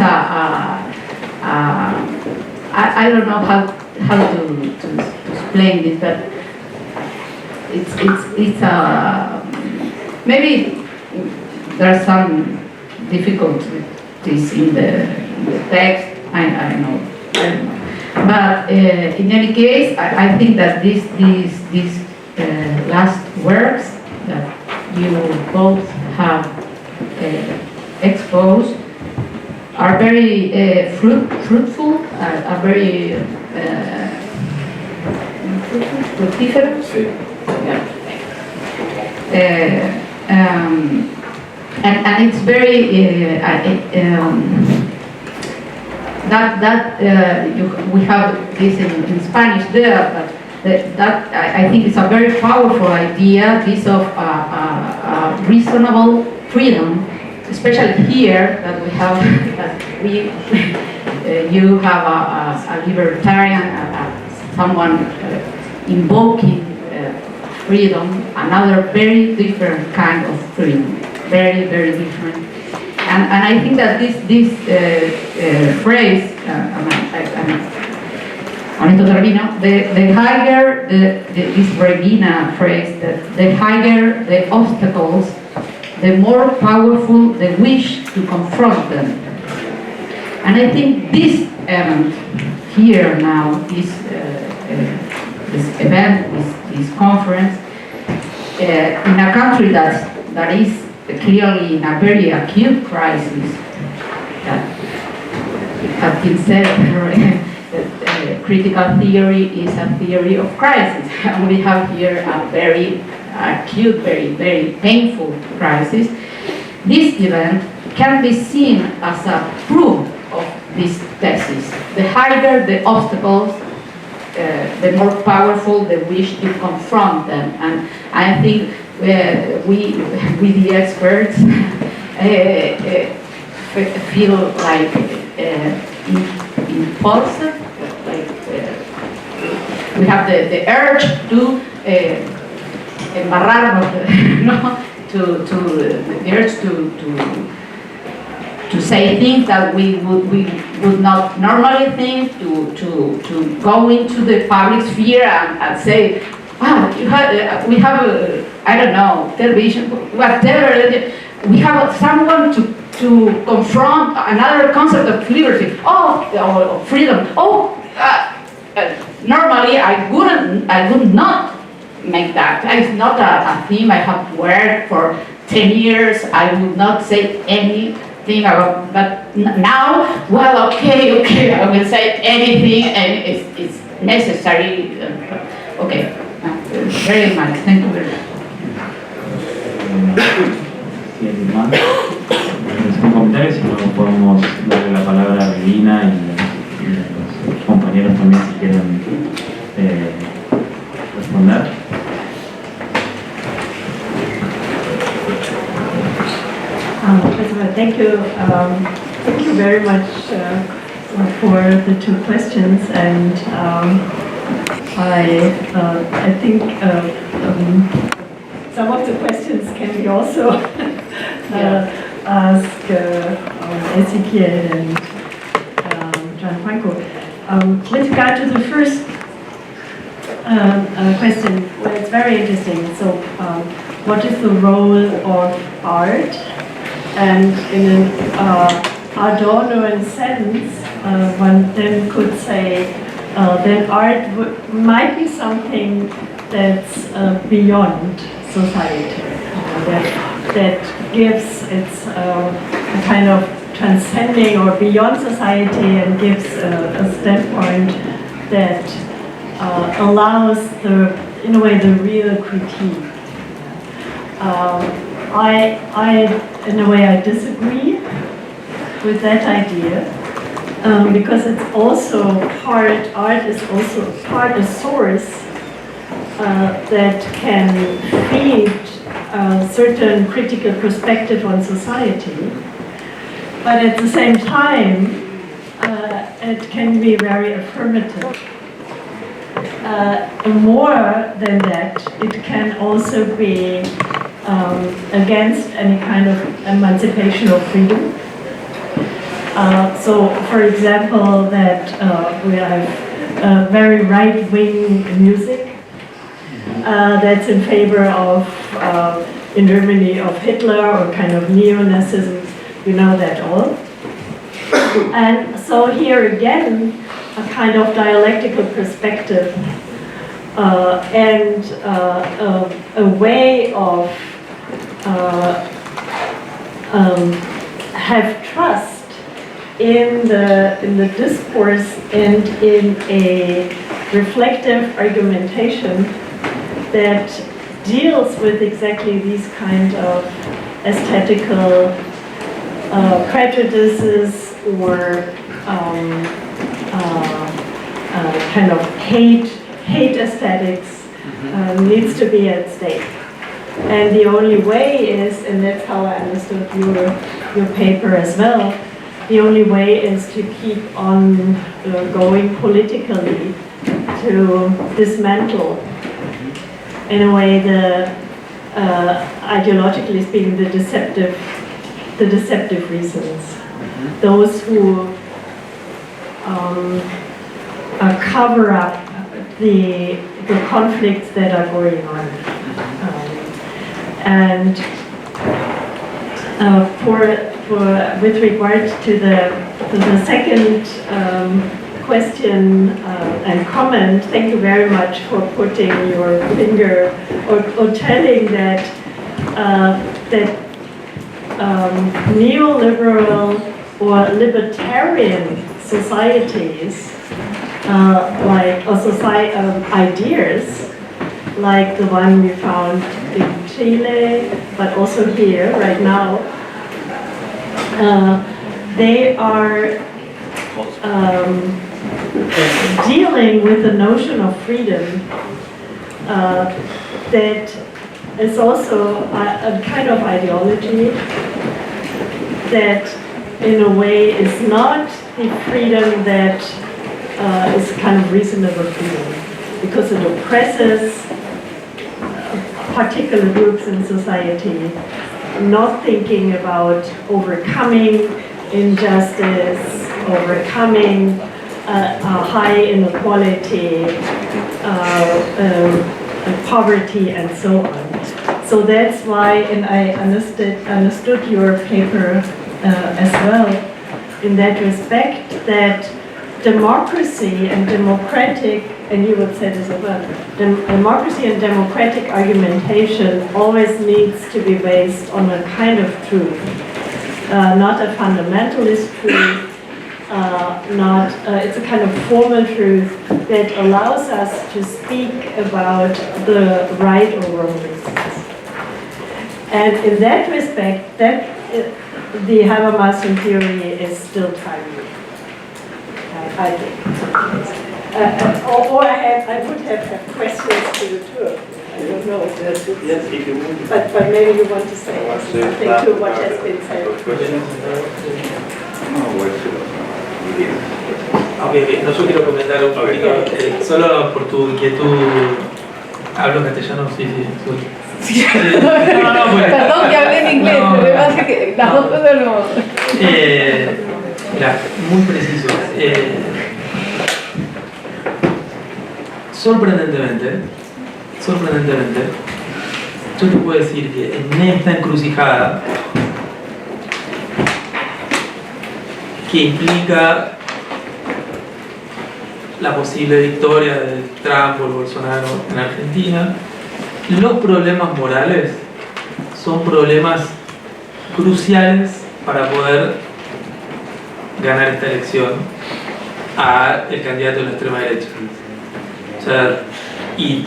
I don't know how to explain this, but it's maybe there are some difficulties in the text. I don't know. But in any case, I think that these last works that you both have exposed are very fruitful, are very fructíferos. Yeah. And it's very we have this in Spanish there, but that I think is a very powerful idea, this of reasonable freedom, especially here that we have, you have a libertarian, someone invoking freedom, another very different kind of freedom, very different. And I think that this phrase, the higher this Regina phrase, that the higher the obstacles, the more powerful the wish to confront them. And I think this event here now, this event, this conference, in a country that is clearly in a very acute crisis, that it has been said that critical theory is a theory of crisis. And we have here a very acute, very painful crisis. This event can be seen as a proof of this thesis. The higher the obstacles, the more powerful the wish to confront them. And I think we the experts, feel like impulsive, like we have the urge to embarrarnos, the urge to say things that we would not normally think, to go into the public sphere and say, we have I don't know, television, whatever. We have someone to confront another concept of liberty, or freedom. Normally I would not make that. It's not a theme I have worked for 10 years. I would not say anything about. But now, well, okay, I will say anything, and it's necessary. Okay. Very much. Thank you very much. Sin comentarios, si no podemos darle la palabra a Regina y los compañeros también si quieren responder. Thank you very much for the two questions, and I think some of the questions can be also asked Ezequiel and Gianfranco. With regard to the first question, well, it's very interesting. So, what is the role of art And in an Adornoan sense, one then could say that art might be something that's beyond society, that gives its a kind of transcending or beyond society, and gives a standpoint that allows in a way, the real critique. In a way, I disagree with that idea, because it's also art is also a source that can feed a certain critical perspective on society, but at the same time, it can be very affirmative. More than that, it can also be against any kind of emancipation of freedom. So, for example, that we have very right-wing music that's in favor of, in Germany, of Hitler or kind of neo-Nazism, you know that all. And so here again, a kind of dialectical perspective and a way of have trust in the discourse and in a reflective argumentation that deals with exactly these kind of aesthetical prejudices or kind of hate aesthetics needs to be at stake. And the only way is, and that's how I understood your paper as well, the only way is to keep on going politically to dismantle, in a way, the ideologically speaking, the deceptive reasons. Those who cover up the conflicts that are going on. And with regard to the second question and comment, thank you very much for putting your finger or telling that neoliberal or libertarian societies, ideas, like the one we found in Chile, but also here right now, they are dealing with the notion of freedom that is also a kind of ideology that in a way is not the freedom that is kind of reasonable freedom, because it oppresses particular groups in society, not thinking about overcoming injustice, overcoming high inequality, poverty, and so on. So that's why, and I understood your paper as well in that respect, that democracy and democratic, and you would say this as well, democracy and democratic argumentation always needs to be based on a kind of truth, not a fundamentalist truth, it's a kind of formal truth that allows us to speak about the right or wrong reasons. And in that respect, the Habermas theory is still timely, I think. Or I would have questions to the two of you. I don't know if there's... Yes, if you want. But maybe you want to say something to what has been said. Okay, no, yo quiero comentar un poquito, solo por tu inquietud. ¿Hablo castellano? Sí. No, pues, perdón que hable en inglés, no, lo que pasa es que las dos cosas no... Mira, muy preciso. Sorprendentemente, yo te puedo decir que en esta encrucijada que implica la posible victoria de Trump o Bolsonaro en Argentina, los problemas morales son problemas cruciales para poder ganar esta elección a el candidato de la extrema derecha. O sea, y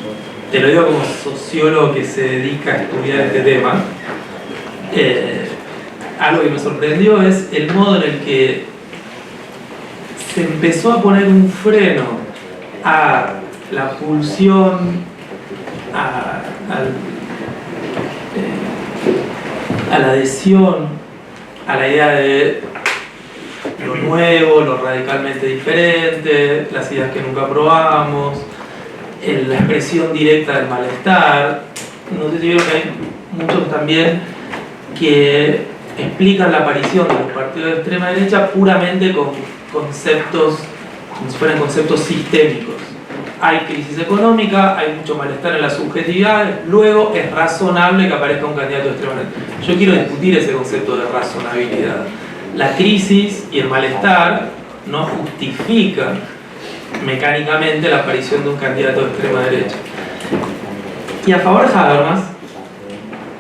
te lo digo como sociólogo que se dedica a estudiar este tema, algo que me sorprendió es el modo en el que se empezó a poner un freno a la pulsión, a la adhesión a la idea de lo nuevo, lo radicalmente diferente, las ideas que nunca probamos, la expresión directa del malestar. No sé si vieron que hay muchos también que explican la aparición de los partidos de extrema derecha puramente con conceptos, como si fueran conceptos sistémicos. Hay crisis económica, hay mucho malestar en las subjetividades, luego es razonable que aparezca un candidato de extrema derecha. Yo quiero discutir ese concepto de razonabilidad. La crisis y el malestar no justifican mecánicamente la aparición de un candidato de extrema derecha. Y a favor de Habermas,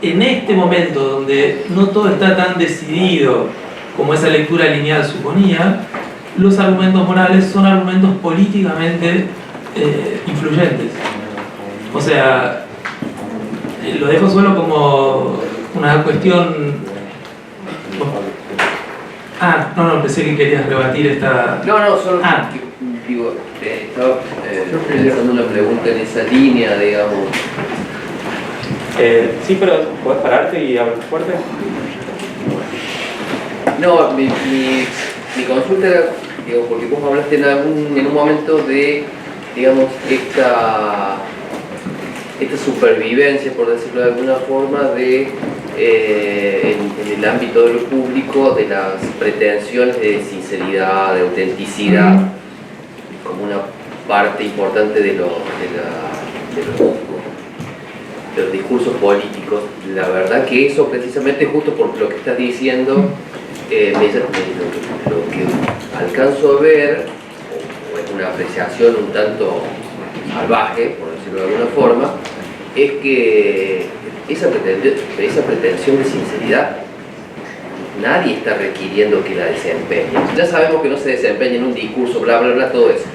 en este momento donde no todo está tan decidido como esa lectura lineal suponía, los argumentos morales son argumentos políticamente influyentes. O sea, lo dejo solo como una cuestión... no, pensé que querías rebatir esta... No, solo digo, estaba pensando una pregunta en esa línea, digamos. Sí, pero ¿puedes pararte y hablar fuerte? No, mi consulta era, digo, porque vos hablaste en un momento de, digamos, esta supervivencia, por decirlo de alguna forma, de en el ámbito de lo público, de las pretensiones de sinceridad, de autenticidad, como una parte importante de los discursos políticos. La verdad que eso, precisamente, justo por lo que estás diciendo, lo que alcanzo a ver, o es una apreciación un tanto salvaje, por decirlo de alguna forma, es que esa pretensión de sinceridad nadie está requiriendo que la desempeñe. Ya sabemos que no se desempeña en un discurso, bla, bla, bla, todo eso.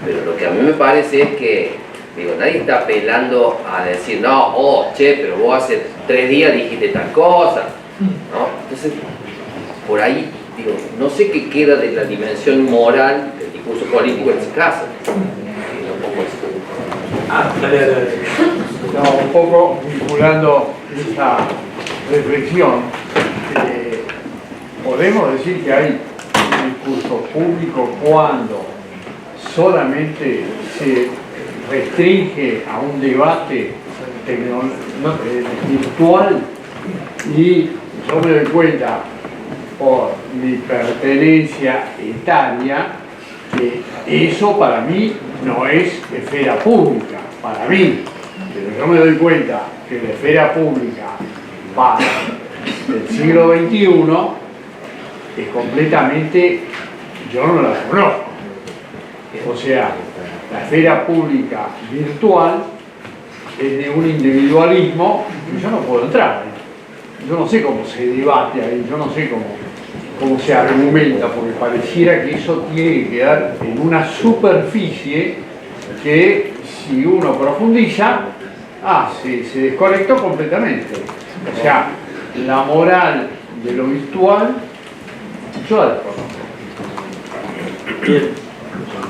Pero lo que a mí me parece es que, digo, nadie está apelando a decir, no, pero vos hace 3 días dijiste tal cosa, ¿no? Entonces, por ahí, digo, no sé qué queda de la dimensión moral del discurso político en ese caso. No, un poco vinculando esa reflexión, podemos decir que hay un discurso público cuando solamente se restringe a un debate virtual, y yo me doy cuenta por mi pertenencia etaria que eso para mí no es esfera pública, para mí. Pero yo me doy cuenta que la esfera pública para el siglo XXI es completamente, yo no la conozco. O sea, la esfera pública virtual es de un individualismo que yo no puedo entrar ahí. Yo no sé cómo se debate ahí, yo no sé cómo se argumenta, porque pareciera que eso tiene que quedar en una superficie que, si uno profundiza, se desconectó completamente. O sea, la moral de lo virtual, yo la desconozco. Bien,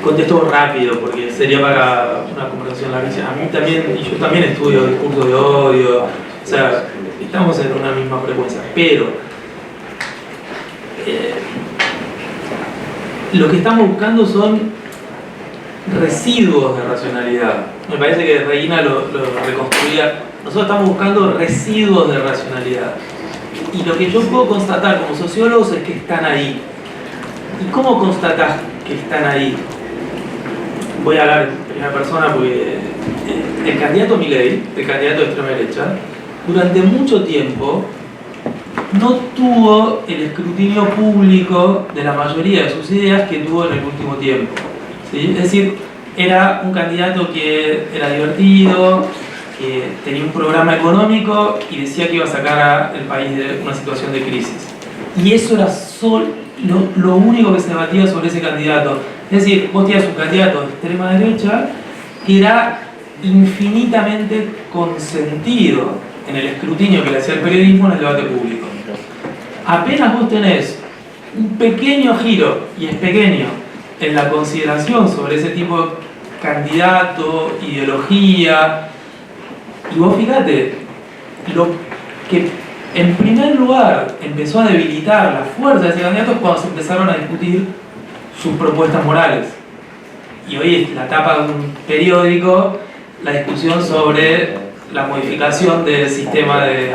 contesto rápido porque sería para una conversación larguísima. A mí también, y yo también estudio discurso de odio, o sea, estamos en una misma frecuencia, pero lo que estamos buscando son residuos de racionalidad. Me parece que Reina lo reconstruía. Nosotros estamos buscando residuos de racionalidad. Y lo que yo puedo constatar como sociólogos es que están ahí. ¿Y cómo constatás que están ahí? Voy a hablar en primera persona porque el candidato Milei, el candidato de extrema derecha, durante mucho tiempo no tuvo el escrutinio público de la mayoría de sus ideas que tuvo en el último tiempo, ¿sí? Es decir, era un candidato que era divertido, que tenía un programa económico y decía que iba a sacar al país de una situación de crisis. Y eso era lo único que se debatía sobre ese candidato. Es decir, vos tenías un candidato de extrema derecha que era infinitamente consentido en el escrutinio que le hacía el periodismo en el debate público. Apenas vos tenés un pequeño giro, y es pequeño, en la consideración sobre ese tipo de candidato, ideología, y vos fíjate, lo que en primer lugar empezó a debilitar la fuerza de ese candidato es cuando se empezaron a discutir sus propuestas morales. Y hoy es la tapa de un periódico la discusión sobre la modificación del sistema de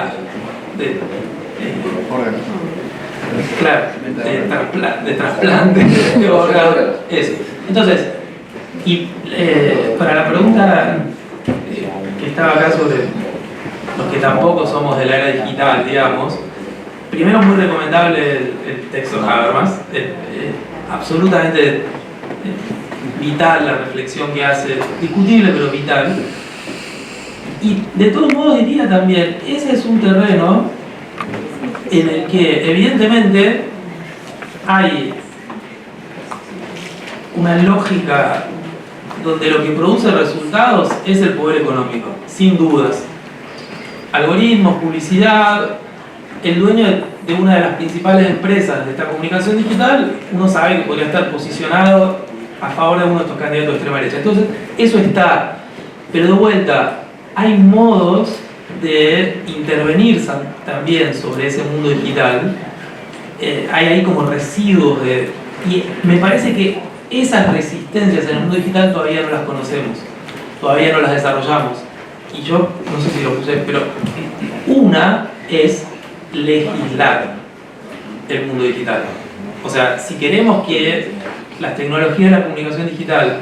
trasplante de órganos. Eso. Entonces, y para la pregunta que estaba acá sobre los que tampoco somos de la era digital, digamos, primero muy recomendable el texto de Habermas, absolutamente vital la reflexión que hace, discutible pero vital. Y de todos modos diría también, ese es un terreno en el que evidentemente hay una lógica donde lo que produce resultados es el poder económico, sin dudas. Algoritmos, publicidad, el dueño de una de las principales empresas de esta comunicación digital, uno sabe que podría estar posicionado a favor de uno de estos candidatos de extrema derecha. Entonces, eso está. Pero de vuelta, hay modos de intervenir también sobre ese mundo digital. Hay ahí como residuos y me parece que esas resistencias en el mundo digital todavía no las conocemos, todavía no las desarrollamos. Y yo, no sé si lo puse, pero una es legislar el mundo digital. O sea, si queremos que las tecnologías de la comunicación digital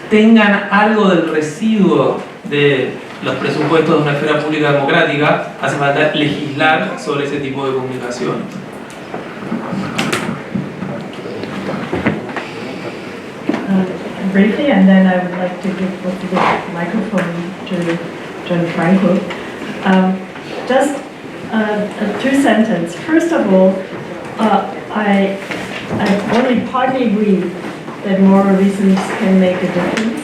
tengan algo del residuo de los presupuestos de una esfera pública democrática, hace falta legislar sobre ese tipo de comunicación. Briefly, and then I would like to give the microphone to Gianfranco. Just a two sentences. First of all, I only partly agree that moral reasons can make a difference.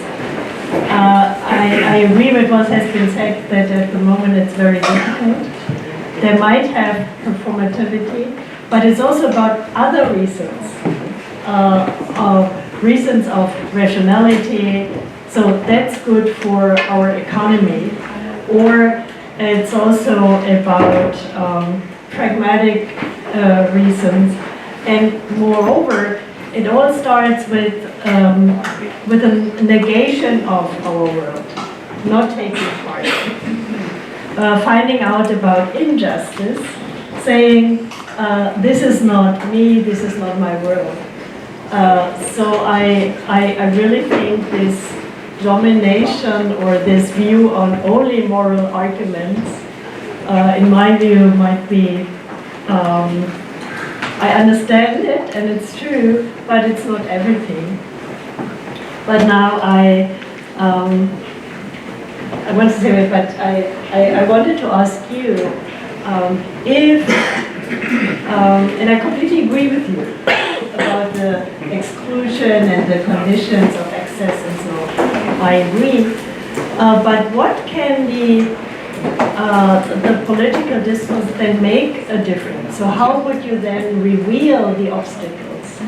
I agree with what has been said, that at the moment it's very difficult. They might have performativity, but it's also about other reasons, reasons of rationality, so that's good for our economy. Or it's also about pragmatic reasons, and moreover, it all starts with a negation of our world, not taking part. Finding out about injustice, saying, this is not me, this is not my world. So I really think this domination or this view on only moral arguments, in my view, might be, I understand it and it's true, but it's not everything. But now I want to say it, but I wanted to ask you if, and I completely agree with you about the exclusion and the conditions of access and so on. I agree, but what can the political discourse then make a difference? So how would you then reveal the obstacles?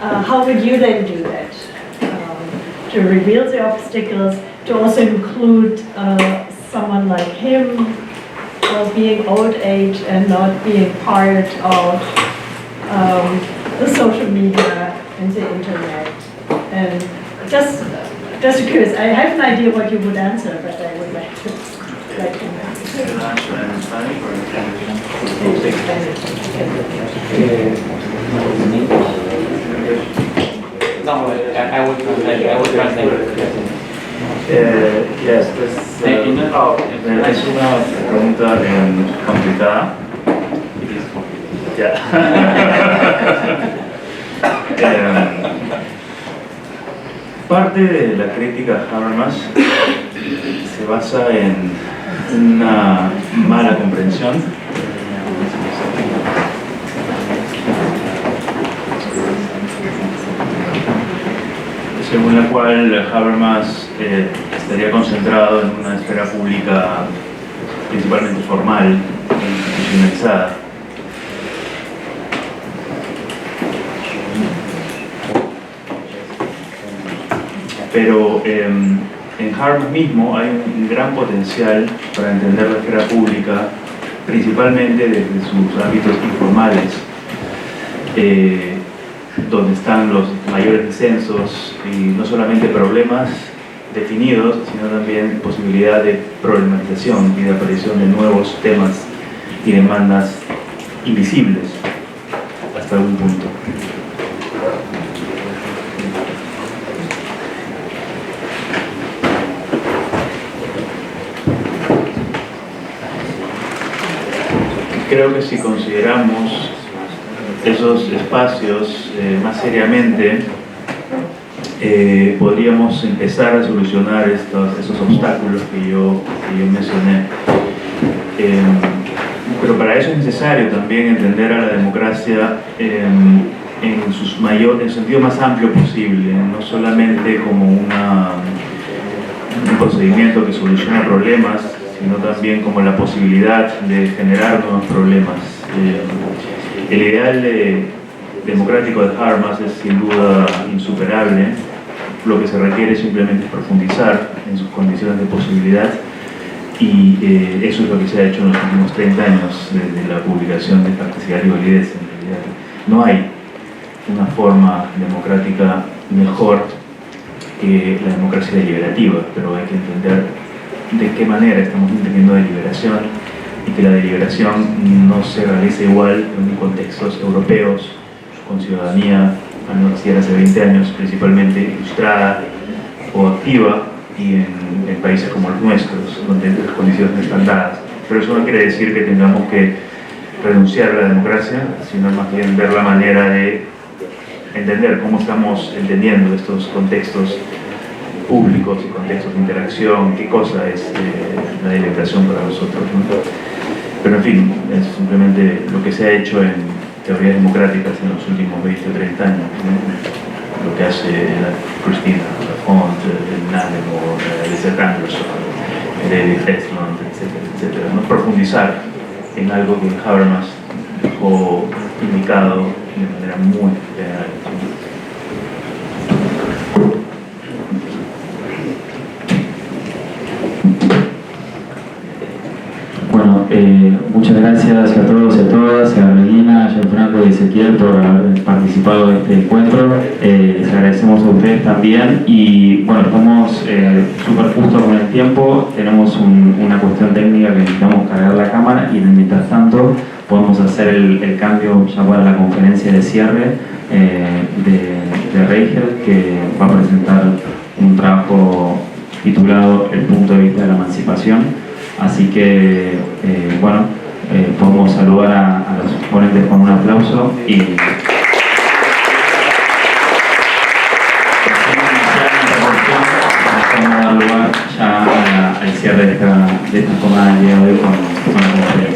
How would you then do that? To reveal the obstacles, to also include someone like him being old age and not being part of the social media and the internet. And just curious, I have an idea what you would answer, but I would like to know. No, I will translate. Yes, no, es una pregunta complicada. Ya. Parte de la crítica a Habermas se basa en una mala comprensión según la cual Habermas estaría concentrado en una esfera pública principalmente formal e institucionalizada. Pero en Habermas mismo hay un gran potencial para entender la esfera pública, principalmente desde sus ámbitos informales, donde están los mayores disensos y no solamente problemas definidos, sino también posibilidad de problematización y de aparición de nuevos temas y demandas invisibles hasta algún punto. Creo que si consideramos esos espacios más seriamente, podríamos empezar a solucionar esos obstáculos que yo mencioné. Pero para eso es necesario también entender a la democracia en el sentido más amplio posible, no solamente como un procedimiento que soluciona problemas, sino también como la posibilidad de generar nuevos problemas. El ideal democrático de Habermas es sin duda insuperable. Lo que se requiere simplemente es profundizar en sus condiciones de posibilidad, y eso es lo que se ha hecho en los últimos 30 años desde la publicación de Capacidad y Validez. En realidad no hay una forma democrática mejor que la democracia deliberativa, pero hay que entender de qué manera estamos entendiendo deliberación, y que la deliberación no se realiza igual en contextos europeos, con ciudadanía, al menos hace 20 años, principalmente ilustrada o activa, y en países como los nuestros, donde las condiciones no están dadas. Pero eso no quiere decir que tengamos que renunciar a la democracia, sino más bien ver la manera de entender cómo estamos entendiendo estos contextos públicos y contextos de interacción, qué cosa es la deliberación para nosotros, ¿no? Pero en fin, es simplemente lo que se ha hecho en teorías democráticas en los últimos 20 o 30 años, ¿no? Lo que hace Christina Lafont, Nademo, Elizabeth Anderson, David Esmond, etcétera, etcétera, ¿no? Profundizar en algo que Habermas dejó indicado de manera muy general. Bueno, muchas gracias a todos y a todas, a Regina, a Gianfranco y Ezequiel por haber participado de este encuentro. Les agradecemos a ustedes también, y bueno, estamos súper justos con el tiempo. Tenemos una cuestión técnica que necesitamos cargar la cámara, y mientras tanto podemos hacer el cambio ya para la conferencia de cierre de Reichelt, que va a presentar un trabajo titulado El punto de vista de la emancipación. Así que, bueno, podemos saludar a los ponentes con un aplauso y vamos a dar lugar ya al cierre de esta jornada del día de hoy con la conferencia.